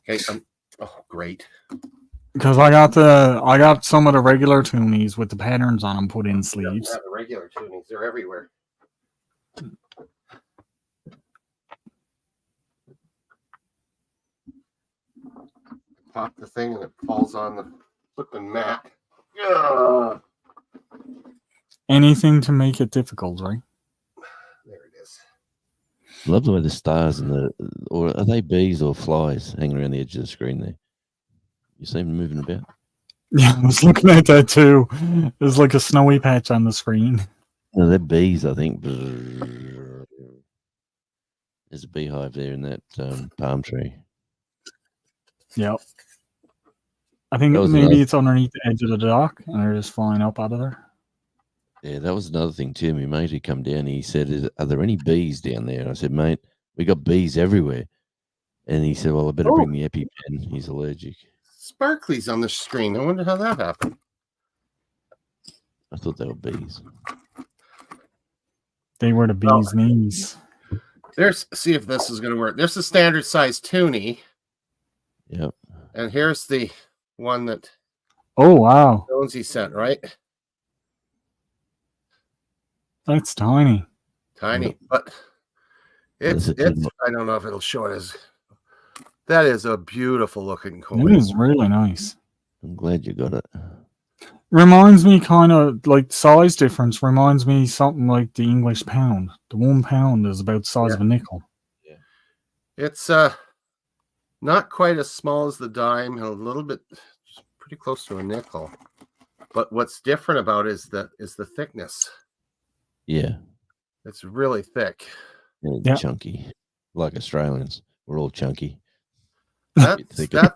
Okay. Oh, great. Because I got some of the regular toonies with the patterns on them put in sleeves. Yeah, the regular tunings, they're everywhere. Pop the thing and it falls on the flipping mat. Ugh. Anything to make it difficult, right? There it is. Love the way the stars and or are they bees or flies hanging around the edge of the screen there? You see them moving about? Yeah, I was looking at that too. There's like a snowy patch on the screen. No, they're bees, I think. There's a beehive there in that palm tree. Yep. I think That was maybe another- it's underneath the edge of the dock and they're just flying up out of there. Yeah, that was another thing too. My mate who come down, he said, "Are there any bees down there?" I said, "Mate, we got bees everywhere." And he said, "Well, I better bring the EpiPen. He's allergic." Sparkly's on the screen. I wonder how that happened. I thought they were bees. They were the bee's knees. See if this is going to work. There's the standard size toonie, Yep. and here's the one that Oh, wow. Jonesy sent, right? That's tiny. Tiny, but Is it's it too I don't know if it'll show it as that is a beautiful looking It coin. is really nice. I'm glad you got it. Reminds me kind of like size difference. Reminds me something like the English pound. The £1 is about the size of a nickel. It's not quite as small as the dime, and a little bit pretty close to a nickel. But what's different about it is the thickness. Yeah. It's really thick. And it's Yeah. chunky. Like Australians. We're all chunky. That's thicker.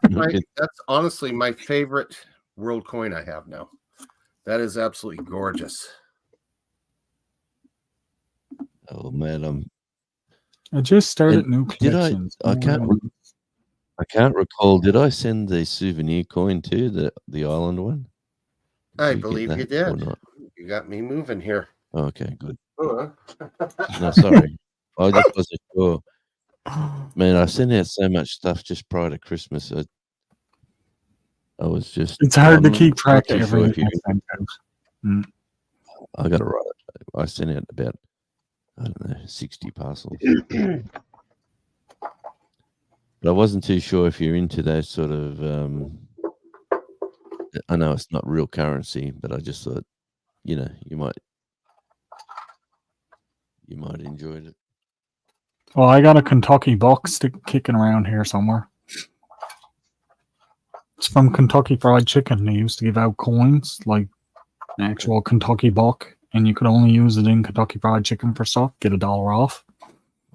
that's honestly my favorite world coin I have now. That is absolutely gorgeous. Oh man, I just started And new did I- collections. I can't recall. Did I send the souvenir coin too, the island one? I you get believe you that or did. not? You got me moving here. Okay, good. Uh, No, sorry. I just wasn't sure. Man, I sent out so much stuff just prior to Christmas. I was just. It's hard to I'm keep track not of too sure if everything. I sent out. I got to write it. I sent out about, I don't know, 60 parcels. But I wasn't too sure if you're into those sort of. I know it's not real currency, but I just thought, you might enjoy it. Well, I got a Kentucky box kicking around here somewhere. It's from Kentucky Fried Chicken. They used to give out coins, like an actual Kentucky buck, and you could only use it in Kentucky Fried Chicken for stuff. Get $1 off.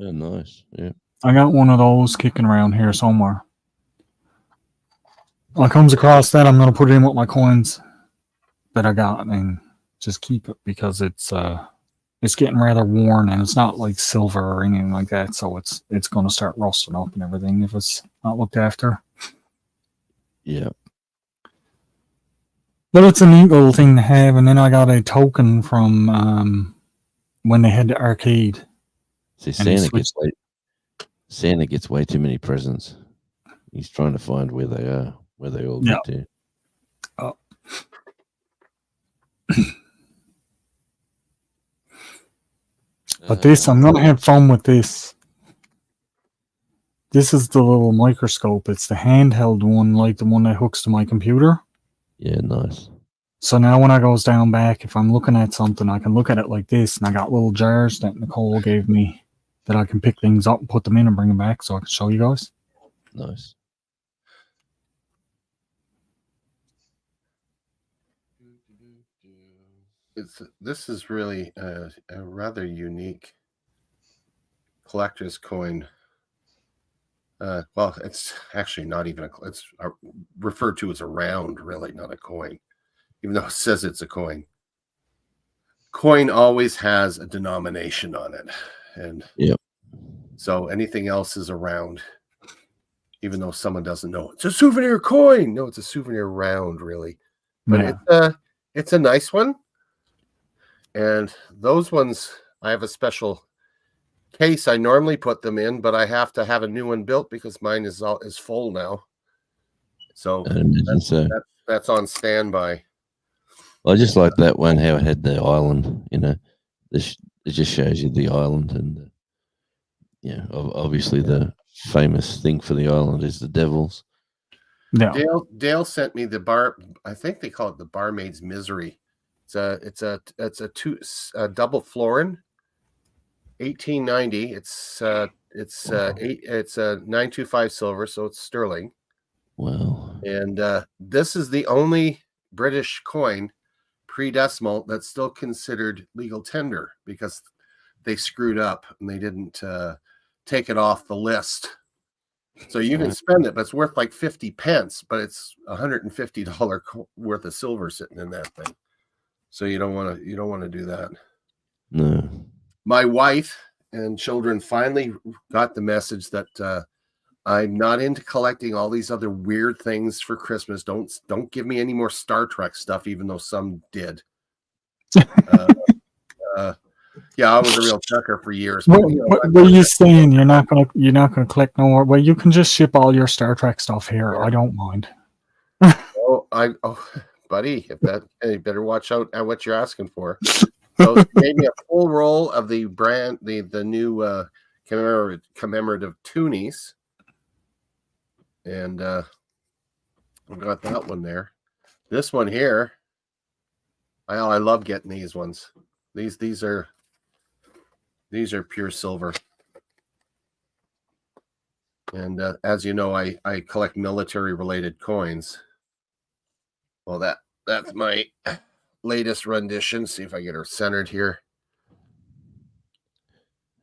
Oh, nice. Yeah. I got one of those kicking around here somewhere. When I comes across that, I'm going to put it in with my coins. that I got and just keep it because it's getting rather worn and it's not like silver or anything like that, so it's going to start rusting up and everything if it's not looked after. Yeah. But it's a neat little thing to have. And then I got a token from when they had the arcade. See, And he Santa gets way too many presents. He's trying to find where they are, where they all get to. Oh. But this, I'm going to have fun with this. This is the little microscope. It's the handheld one, like the one that hooks to my computer. Yeah, nice. So now when I goes down back, if I'm looking at something, I can look at it like this, and I got little jars that Nicole gave me that I can pick things up and put them in and bring them back so I can show you guys. Nice. This is really a rather unique collector's coin. Well, it's actually not even it's referred to as a round, really, not a coin, even though it says it's a coin. Coin always has a denomination on it, and so anything else is a round, even though someone doesn't know it's a souvenir coin. No, it's a souvenir round, really, but it's a nice one. And those ones, I have a special case I normally put them in, but I have to have a new one built because mine is full now. So that's on standby. Well, I just like that one, how it had the island, it just shows you the island. And, obviously the famous thing for the island is the devils. Yeah. Dale sent me the bar. I think they call it the Barmaid's Misery. It's a double florin, 1890. It's a 925 silver, so it's sterling. Wow. And this is the only British coin pre-decimal that's still considered legal tender because they screwed up and they didn't take it off the list. So you can spend it, but it's worth like 50 pence, but it's $150 worth of silver sitting in that thing. So you don't want to do that. No. My wife and children finally got the message that I'm not into collecting all these other weird things for Christmas. Don't give me any more Star Trek stuff, even though some did. Yeah, I was a real chucker for years. What are you saying? You're not gonna collect no more? Well, you can just ship all your Star Trek stuff here. I don't mind. Buddy, you better watch out at what you're asking for. So maybe a full roll of the brand, the new commemorative toonies, and I've got that one there. This one here, I love getting these ones. These are pure silver, and as you know, I collect military related coins. Well, that's my latest rendition. See if I get her centered here.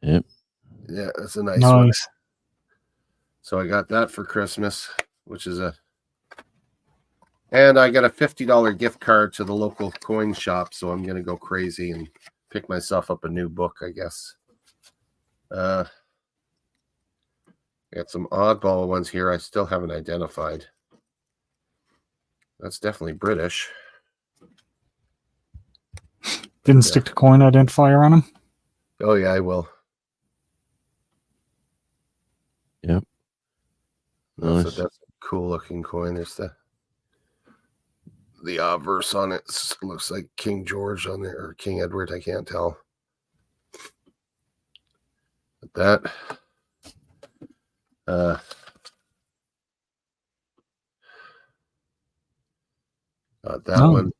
Yep. Yeah, that's a nice one. So I got that for Christmas, which is and I got a $50 gift card to the local coin shop. So I'm going to go crazy and pick myself up a new book, I guess. Got some oddball ones here I still haven't identified. That's definitely British. Didn't stick the coin identifier on them? Oh, yeah, I will. Yep. Nice. That's a cool looking coin. There's the obverse on it. Looks like King George on there, or King Edward. I can't tell. But that. Got that one.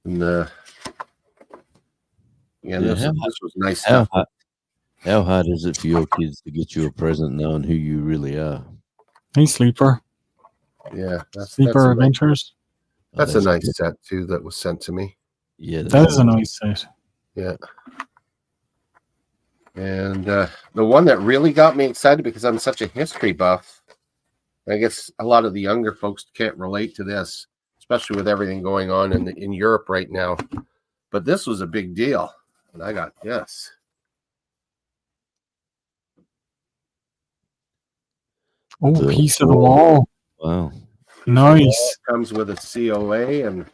And this was nice stuff. How hard is it for your kids to get you a present knowing who you really are? Hey, Sleeper. Yeah. Sleeper Adventures. That's a nice set, too, that was sent to me. Yeah. That is a nice set. Yeah. And the one that really got me excited, because I'm such a history buff, I guess a lot of the younger folks can't relate to this. especially with everything going on in Europe right now. But this was a big deal, and I got this. Oh, The piece of the wall. wall. Wow. Nice. Comes with a COA and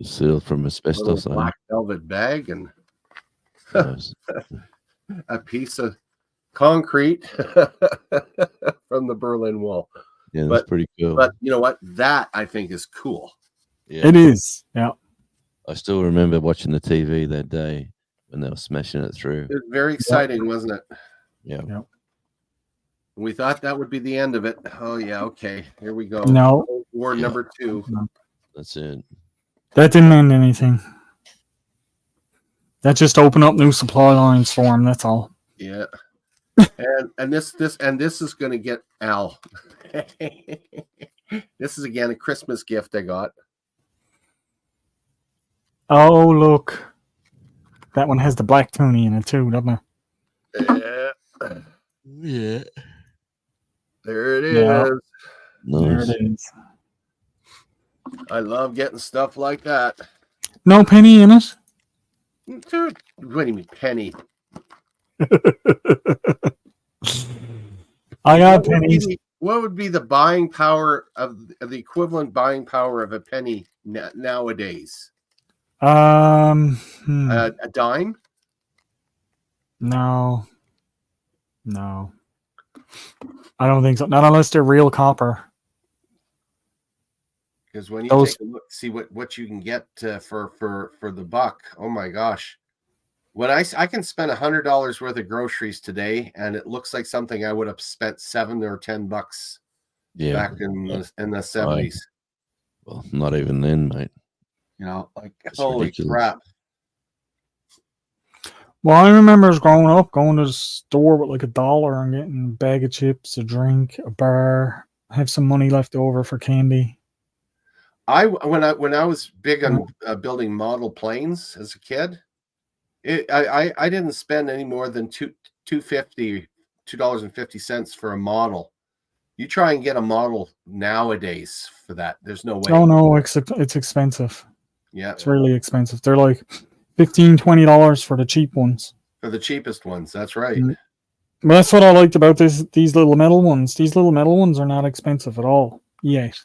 Sealed from a asbestos. little black velvet bag and Nice. a piece of concrete from the Berlin Wall. Yeah, that's But- pretty cool. But you know what? That I think is cool. Yeah. It is. Yeah. I still remember watching the TV that day when they were smashing it through. It was very exciting, wasn't it? Yeah. We thought that would be the end of it. Oh yeah, okay. Here we go. No, War Yeah. number 2. That's it. that didn't end anything. That just opened up new supply lines for him. That's all. Yeah. and this is gonna get Al. This is again a Christmas gift I got. Oh, look. That one has the black toonie in it too, doesn't it? Yeah. Yeah. There it is. Yeah. There Nice. it is. I love getting stuff like that. No penny in it. Dude, what do you mean penny? I got What would be pennies. what would be the buying power of the equivalent buying power of a penny nowadays? Hmm. A dime? No. No. I don't think so. Not unless they're real copper. Because when you Those- take a look, see what you can get for the buck. Oh my gosh! When I can spend $100 worth of groceries today, and it looks like something I would have spent $7 or $10 Yeah. back in the 70s. Well, not even then, mate. You know, like It's holy ridiculous. crap! Well, I remember as growing up going to the store with like $1 and getting a bag of chips, a drink, a bar, have some money left over for candy. When I was big on building model planes as a kid, I didn't spend any more than $2.50 for a model. You try and get a model nowadays for that. There's no way. Oh no, it's expensive. Yeah, It's really expensive. They're like $15, $20 for the cheap ones. for the cheapest ones. That's right. Mm. But that's what I liked about these little metal ones. These little metal ones are not expensive at all yet.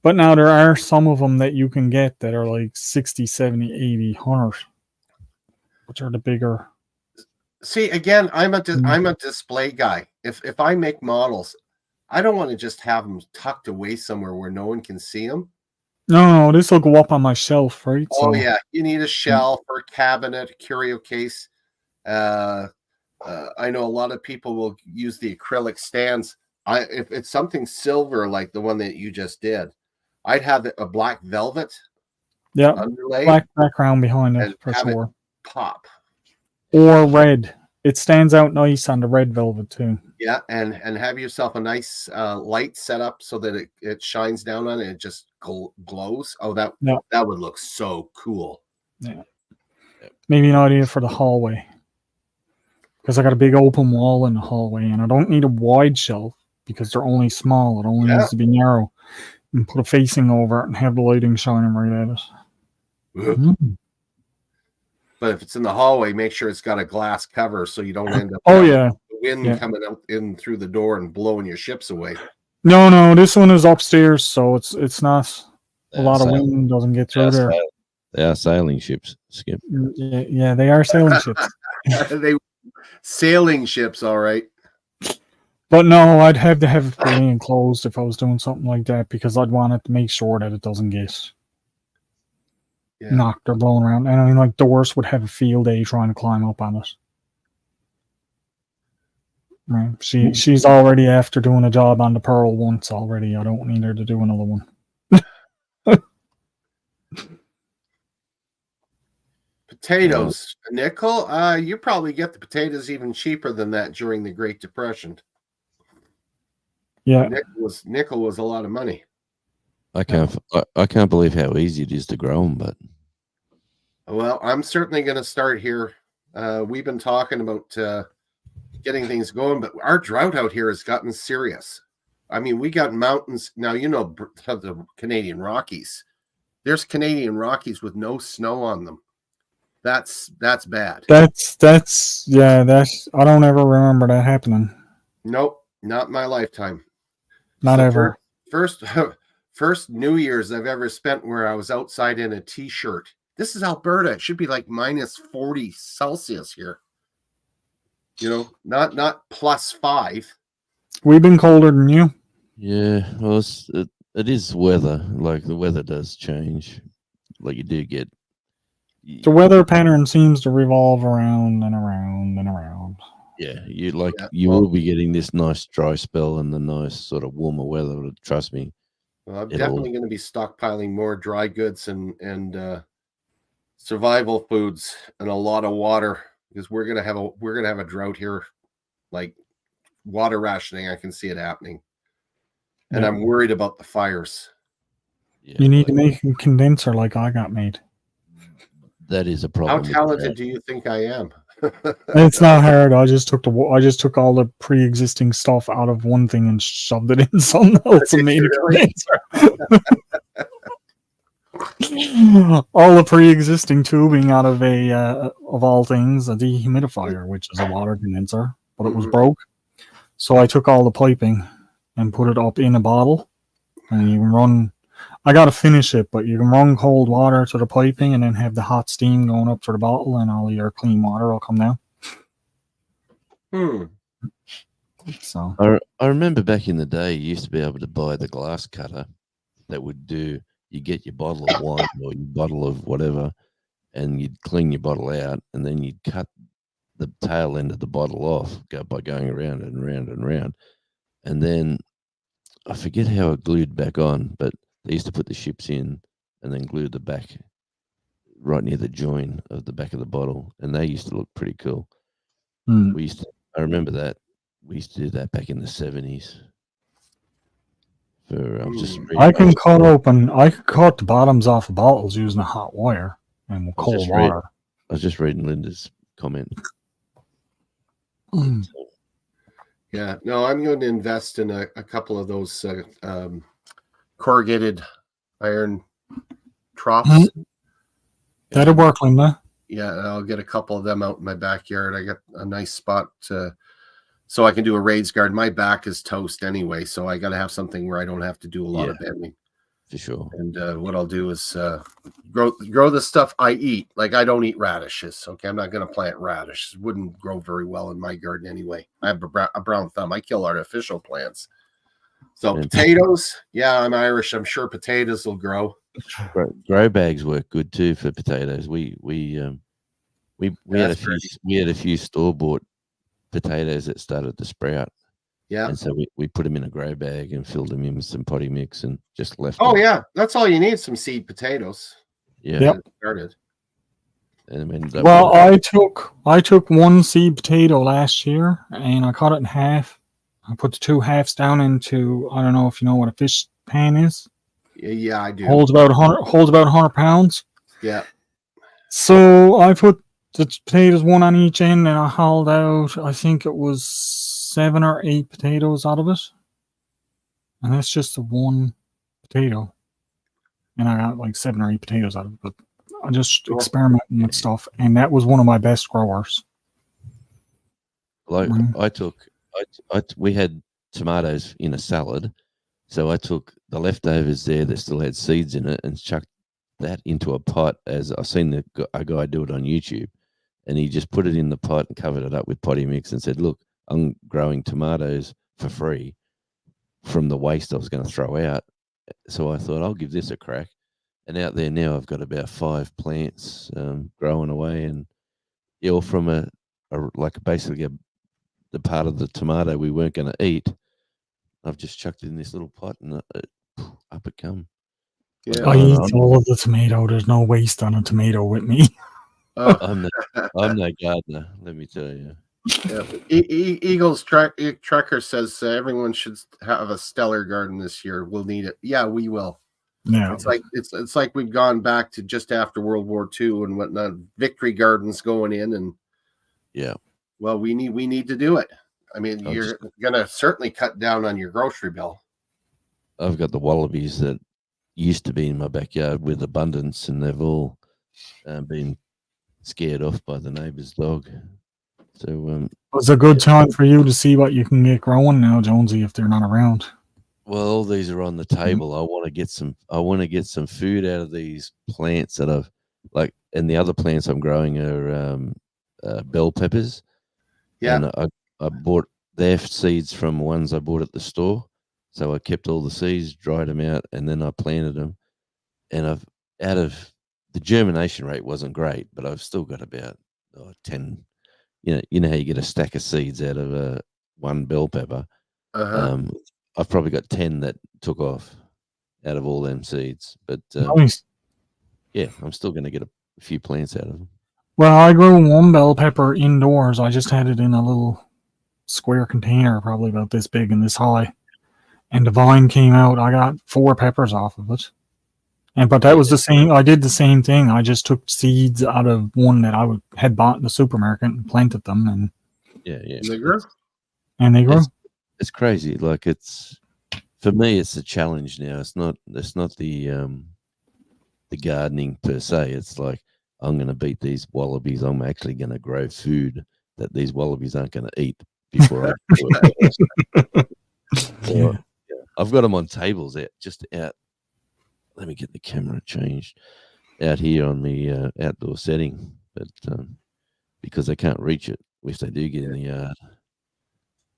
But now there are some of them that you can get that are like 60, 70, 80, 100, which are the bigger. See, again, I'm a display guy. If I make models, I don't want to just have them tucked away somewhere where no one can see them. No, this will go up on my shelf, right? Oh yeah, you need a shelf or a cabinet, a curio case. I know a lot of people will use the acrylic stands. If it's something silver like the one that you just did, I'd have a black velvet Yeah, underlay black background behind it and for have it sure. pop. Or red. It stands out nice on the red velvet too. Yeah, and have yourself a nice light set up so that it shines down on it. It just glows. Oh, that would look so cool. Maybe an idea for the hallway. Because I got a big open wall in the hallway and I don't need a wide shelf because they're only small. It only needs to be narrow. And put a facing over it and have the lighting shining right at it. Mm. But if it's in the hallway, make sure it's got a glass cover so you don't end up Oh having yeah. the wind coming out in through the door and blowing your ships away. No, this one is upstairs, so it's not a lot of Sailing- wind doesn't get through there. They are sailing ships, Skip. Yeah, they are sailing ships. They sailing ships, all right. But no, I'd have to have it fully enclosed if I was doing something like that because I'd want it to make sure that it doesn't get knocked or blown around. And I mean, like Doris would have a field day trying to climb up on it. Right. She's already after doing a job on the Pearl once already. I don't need her to do another one. Potatoes, nickel. You probably get the potatoes even cheaper than that during the Great Depression. Yeah. Nickel was a lot of money. I can't believe how easy it is to grow them, but Well, I'm certainly going to start here. We've been talking about getting things going, but our drought out here has gotten serious. I mean, we got mountains now. You know the Canadian Rockies. There's Canadian Rockies with no snow on them. That's bad. That's yeah. That's I don't ever remember that happening. Nope, not in my lifetime. Not ever. First New Year's I've ever spent where I was outside in a t-shirt. This is Alberta. It should be like minus 40 Celsius here. You know, not +5. We've been colder than you. Yeah, well, it is weather. Like the weather does change. Like you do get. The weather pattern seems to revolve around and around and around. Yeah, you well, will be getting this nice dry spell and the nice sort of warmer weather. But trust me. Well, I'm definitely going to be stockpiling more dry goods and survival foods and a lot of water because we're gonna have a drought here, like water rationing. I can see it happening, and Yeah. I'm worried about the fires. Yeah, You need to make a condenser like I got made. that is a How problem. with talented that. do you think I am? It's not hard. I just took all the pre-existing stuff out of one thing and shoved it in something else and made a Really? condenser. All the pre-existing tubing out of of all things, a dehumidifier, which is a water condenser, but it was Mhm. broke. So I took all the piping and put it up in a bottle, and you can run. I got to finish it, but you can run cold water to the piping and then have the hot steam going up to the bottle, and all your clean water will come down. So I remember back in the day, you used to be able to buy the glass cutter that would do. You get your bottle of wine or your bottle of whatever, and you'd clean your bottle out, and then you'd cut the tail end of the bottle off by going around and around and around, and then I forget how it glued back on, but they used to put the ships in and then glue the back right near the join of the back of the bottle, and they used to look pretty cool. I remember that. We used to do that back in the 70s. I can cut the bottoms off of bottles using a hot wire and cold water. I was just reading Linda's comment. Yeah, no, I'm going to invest in a couple of those corrugated iron troughs. That'll work, Linda. Yeah, I'll get a couple of them out in my backyard. I got a nice spot so I can do a raised garden. My back is toast anyway, so I got to have something where I don't have to do a lot of bending. For sure. And what I'll do is grow the stuff I eat. Like I don't eat radishes. Okay, I'm not going to plant radish. It wouldn't grow very well in my garden anyway. I have a brown thumb. I kill artificial plants. So potatoes, yeah, I'm Irish. I'm sure potatoes will grow. Grow bags work good too for potatoes. We had a few store bought potatoes that started to sprout. Yeah. And so we put them in a grow bag and filled them in with some potty mix and just left. Oh them. yeah, that's all you need. Some seed potatoes. Yeah. Yep. Started. And I took one seed potato last year and I cut it in half. I put the two halves down into, I don't know if you know what a fish pan is. Yeah, I do. Holds about 100 pounds. Yeah. So I put the potatoes one on each end and I hauled out, I think it was 7 or 8 potatoes out of it. And that's just the one potato. And I got like 7 or 8 potatoes out of it. But I just experimenting with stuff. And that was one of my best growers. Like we had tomatoes in a salad. So I took the leftovers there that still had seeds in it and chucked that into a pot, as I've seen a guy do it on YouTube. And he just put it in the pot and covered it up with potty mix and said, look, I'm growing tomatoes for free from the waste I was going to throw out. So I thought, I'll give this a crack. And out there now, I've got about 5 plants growing away, and all from basically the part of the tomato we weren't going to eat. I've just chucked it in this little pot, and up it come. Yeah. I eat all of the tomato. There's no waste on a tomato with me. I'm no gardener, let me tell you. Yeah. Eagles Trekker says everyone should have a stellar garden this year. We'll need it. Yeah, we will. Yeah, it's like we've gone back to just after World War II and whatnot. Victory gardens going in, and yeah. Well, we need to do it. I mean, I'll you're gonna certainly cut down on your grocery bill. I've got the wallabies that used to be in my backyard with abundance, and they've all been scared off by the neighbour's dog. So, It's a good time for you to see what you can get growing now, Jonesy, if they're not around. well, all these are on the table. I want to get some. I want to get some food out of these plants that I've like, and the other plants I'm growing are bell peppers. Yeah. And I bought their seeds from ones I bought at the store. So I kept all the seeds, dried them out, and then I planted them. And out of the germination rate wasn't great, but I've still got about 10. You know how you get a stack of seeds out of one bell pepper. I've probably got 10 that took off out of all them seeds. But Nice. yeah, I'm still going to get a few plants out of them. Well, I grew one bell pepper indoors. I just had it in a little square container, probably about this big and this high. And the vine came out. I got 4 peppers off of it. But that was the same. I did the same thing. I just took seeds out of one that I had bought in the supermarket and planted them, and Yeah. They grew. and they grew. It's crazy. Like for me, it's a challenge now. It's not the gardening per se. It's like, I'm going to beat these wallabies. I'm actually going to grow food that these wallabies aren't going to eat before I do it. So, I've got them on tables out. Let me get the camera changed out here on the outdoor setting, but because they can't reach it, which they do get in the yard.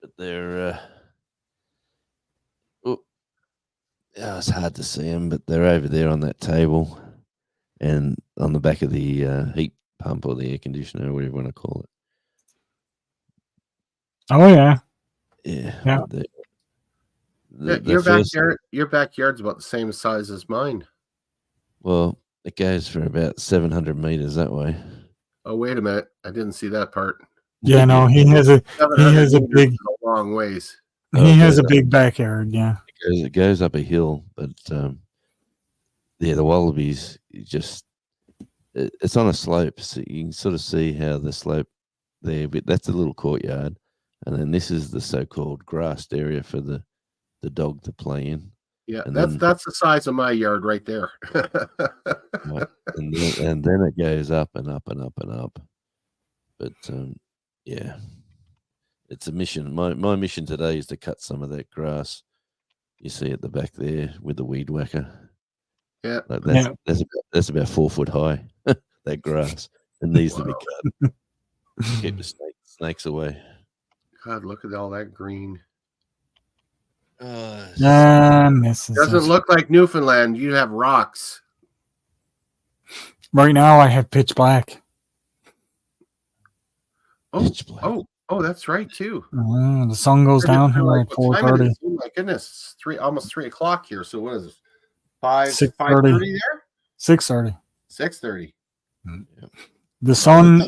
But they're it's hard to see them, but they're over there on that table and on the back of the heat pump or the air conditioner, or whatever you want to call it. Oh yeah. Yeah. Your backyard's about the same size as mine. Well, it goes for about 700 meters that way. Oh, wait a minute. I didn't see that part. Yeah, no, he has a big a long ways. he has a big backyard, yeah. It goes up a hill, but the wallabies it's on a slope, so you can sort of see how the slope there, but that's a little courtyard, and then this is the so-called grassed area for the dog to play in. Yeah, and that's the size of my yard right there. Right, and then it goes up and up and up and up. But yeah, it's a mission. My mission today is to cut some of that grass you see at the back there with the weed whacker. Yeah, like that's about 4 foot high. That grass, it needs to be cut. Keep the snakes away. God, look at all that green. Doesn't look like Newfoundland. You have rocks. Right now I have pitch black. Oh, that's right too. The sun goes down here at 4:30. Oh my goodness, almost 3 o'clock here. So what is it? 5:30 there? 6:30. 6:30. The sun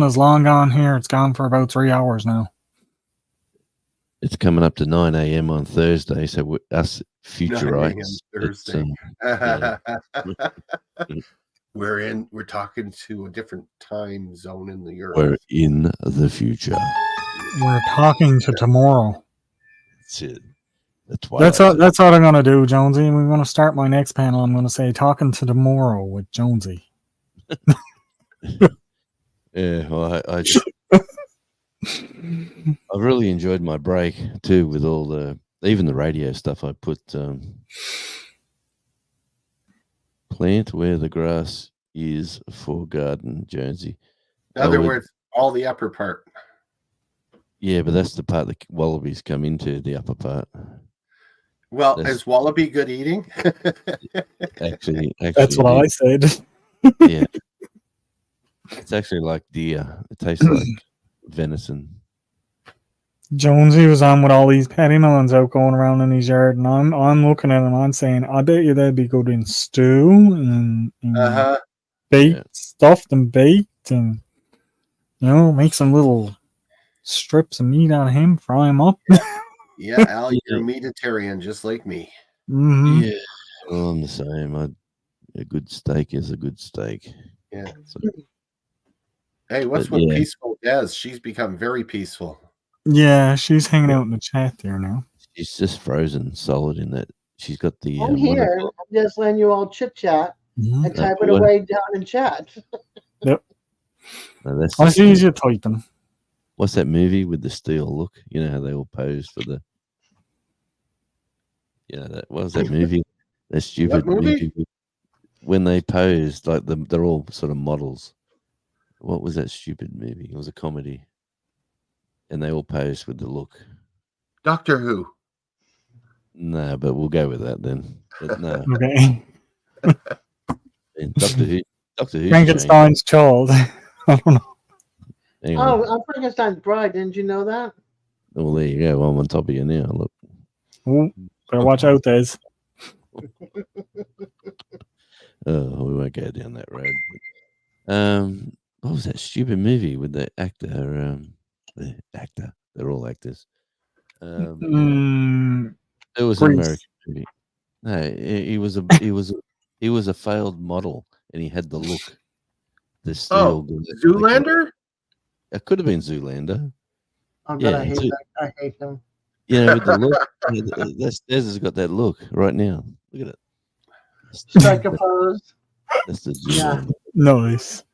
is long gone here. It's gone for about 3 hours now. It's coming up to 9 a.m. on Thursday, so us futurites. We're talking to a different time zone in the earth. We're in the future. We're talking to tomorrow. That's it. That's what I'm gonna do, Jonesy. We're gonna start my next panel. I'm gonna say talking to tomorrow with Jonesy. Yeah, well, I've really enjoyed my break too, with all even the radio stuff. I put plant where the grass is for garden, Jonesy. In other words, all the upper part. Yeah, but that's the part the wallabies come into, the upper part. Well, is wallaby good eating? Actually, that's what I said. Yeah, it's actually like deer. It tastes like venison. Jonesy was on with all these patty melons out going around in his yard, and I'm looking at them. I'm saying, I bet you they'd be good in stew and baked, stuffed and baked, and make some little strips of meat out of him, fry him up. Yeah, Al, you're a meatitarian just like me. Mm-hmm. Yeah, well, I'm the same. A good steak is a good steak. Yeah. So, hey, what's with Peaceful Des? She's become very peaceful. Yeah, she's hanging out in the chat there now. She's just frozen solid in that. She's got the. I'm here. I'm just letting you all chit chat Mhm. and type it what? away down in chat. No, that's I see you typing. what's that movie with the steel look? You know how they all posed for the. That what was that movie? That stupid movie? when they posed like they're all sort of models. What was that stupid movie? It was a comedy, and they all posed with the look. Doctor Who. No, but we'll go with that then. But no, Okay. and Doctor Who. Doctor Who. Frankenstein's child. I don't know. Hang on. Oh, I'm Frankenstein's bride. Didn't you know that? Well, there you go. I'm on top of you now. Look. Ooh, better watch out, Des. Oh, we won't go down that road. What was that stupid movie with the actor? The actor. They're all actors. It was an Grease. American movie. No, he was a failed model, and he had the look. The steel. Zoolander? It could have been Zoolander. I'm Yeah, gonna hate Zoo- that. I hate him. With the look. Des has got that look right now. Look at it. Strike a pose. That's the Yeah. Zoolander. Nice.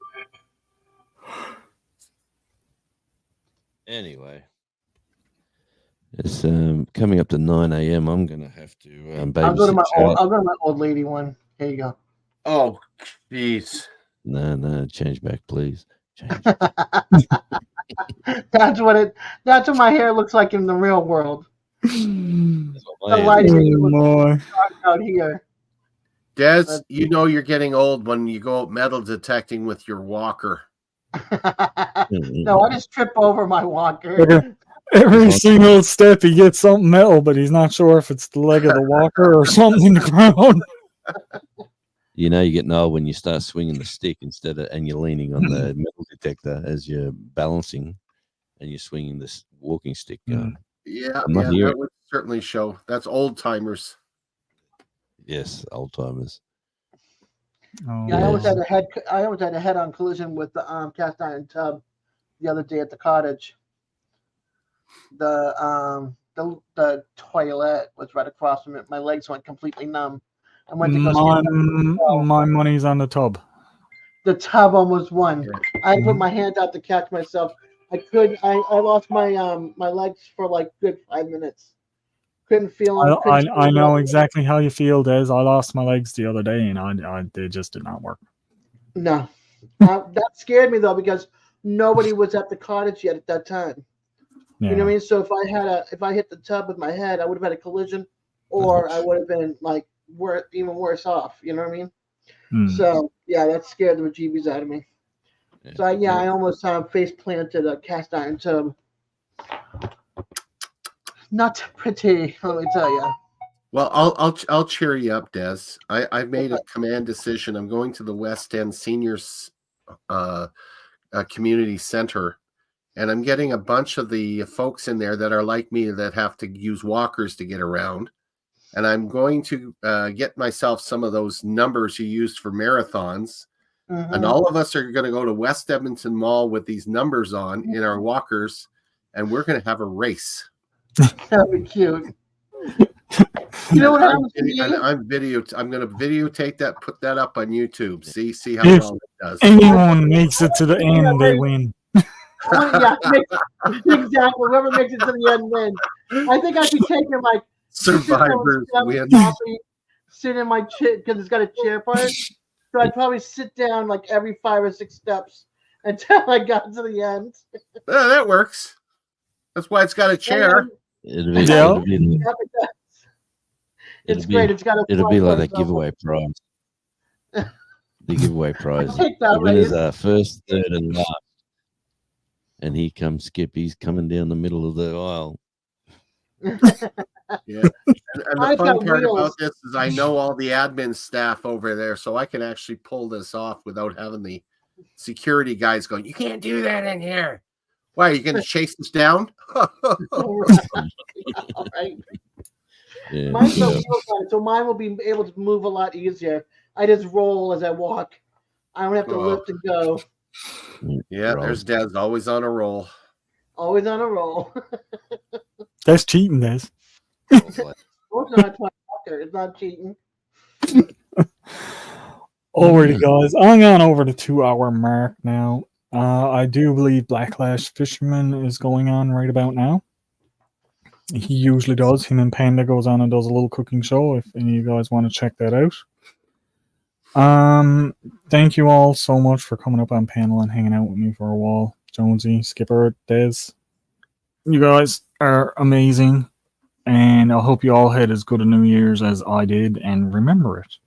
Anyway, it's coming up to 9 a.m. I'm gonna have to I'll go to babysit my Charlie. I'll go to my old lady one. Here you go. Oh, jeez. No, change back, please. Change. That's what my hair looks like in the real world. That's what The my lighting hair is. Oh, my. out here. Des, you know you're getting old when you go out metal detecting with your walker. No, I just trip over my walker. Okay. Every single step he gets something metal, but he's not sure if it's the leg of the walker or something in the ground. You know, you're getting old when you start swinging the stick and you're leaning on the metal detector as you're balancing, and you're swinging this walking stick. Yeah, I'm not here. that would certainly show. That's old timers. Yes, old timers. Oh, Yeah, I almost Yes. had a head-on collision with the cast iron tub the other day at the cottage. The toilet was right across from it. My legs went completely numb. I went to go stand up. my money's on the tub. The tub almost won. Yeah. I had to put my hand out to catch myself. I lost my my legs for like good 5 minutes. Couldn't feel them. I know exactly how you feel, Des. I lost my legs the other day, and they just did not work. No, that scared me though because nobody was at the cottage yet at that time. Yeah. You know what I mean? So if I hit the tub with my head, I would have had a collision, or I would have been like even worse off. You know what I mean? So yeah, that scared the bejeebies out of me. So I almost face planted a cast iron tub. Not pretty, let me tell you. Well, I'll cheer you up, Des. I've made a command decision. I'm going to the West End Seniors Community Center, and I'm getting a bunch of the folks in there that are like me that have to use walkers to get around. And I'm going to get myself some of those numbers you used for marathons. Mm-hmm. And all of us are going to go to West Edmonton Mall with these numbers on in our walkers, and we're going to have a race. That'd be cute. You know what happens to me? I'm going to videotape that, put that up on YouTube. See how If well it does. anyone makes it to the end, they win. Yeah, exactly. Whoever makes it to the end wins. I think I'd be taking my Survivors win. Sit in my chair because it's got a chair part. So I'd probably sit down like every 5 or 6 steps until I got to the end. That works. That's why it's got a chair. It'll It's great. It's got a. It'll be like that giveaway prize. The giveaway prize. Take that The winners race. are first, third, and last. And here comes Skip. He's coming down the middle of the aisle. Yeah. And the I've fun got part wheels. about this is I know all the admin staff over there, so I can actually pull this off without having the security guys going, "You can't do that in here." Why, are you going to chase us down? All right. Yeah. Mine's no yeah. wheels on it, so mine will be able to move a lot easier. I just roll as I walk. I don't have to Oh. lift and go. Yeah, Roll. there's Dad's always on a roll. Always on a roll. That's cheating, Des. Well, It's not Twitter. It's not cheating. Alrighty, guys. I'm going over the 2-hour mark now. I do believe Blacklash Fisherman is going on right about now. He usually does. Him and Panda goes on and does a little cooking show if any of you guys want to check that out. Thank you all so much for coming up on panel and hanging out with me for a while. Jonesy, Skipper, Des. You guys are amazing. And I hope you all had as good a New Year's as I did, and remember it.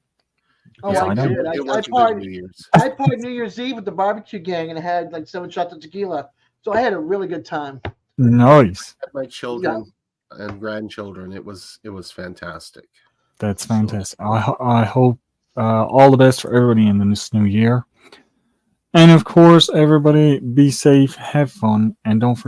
Oh, Yes, I I know. did. It was a good partied, New Year's. I partied New Year's Eve with the barbecue gang and had like 7 shots of tequila. So I had a really good time. Nice. My children and grandchildren. It was fantastic. That's fantastic. I hope all the best for everybody in this new year. And of course, everybody be safe, have fun, and don't forget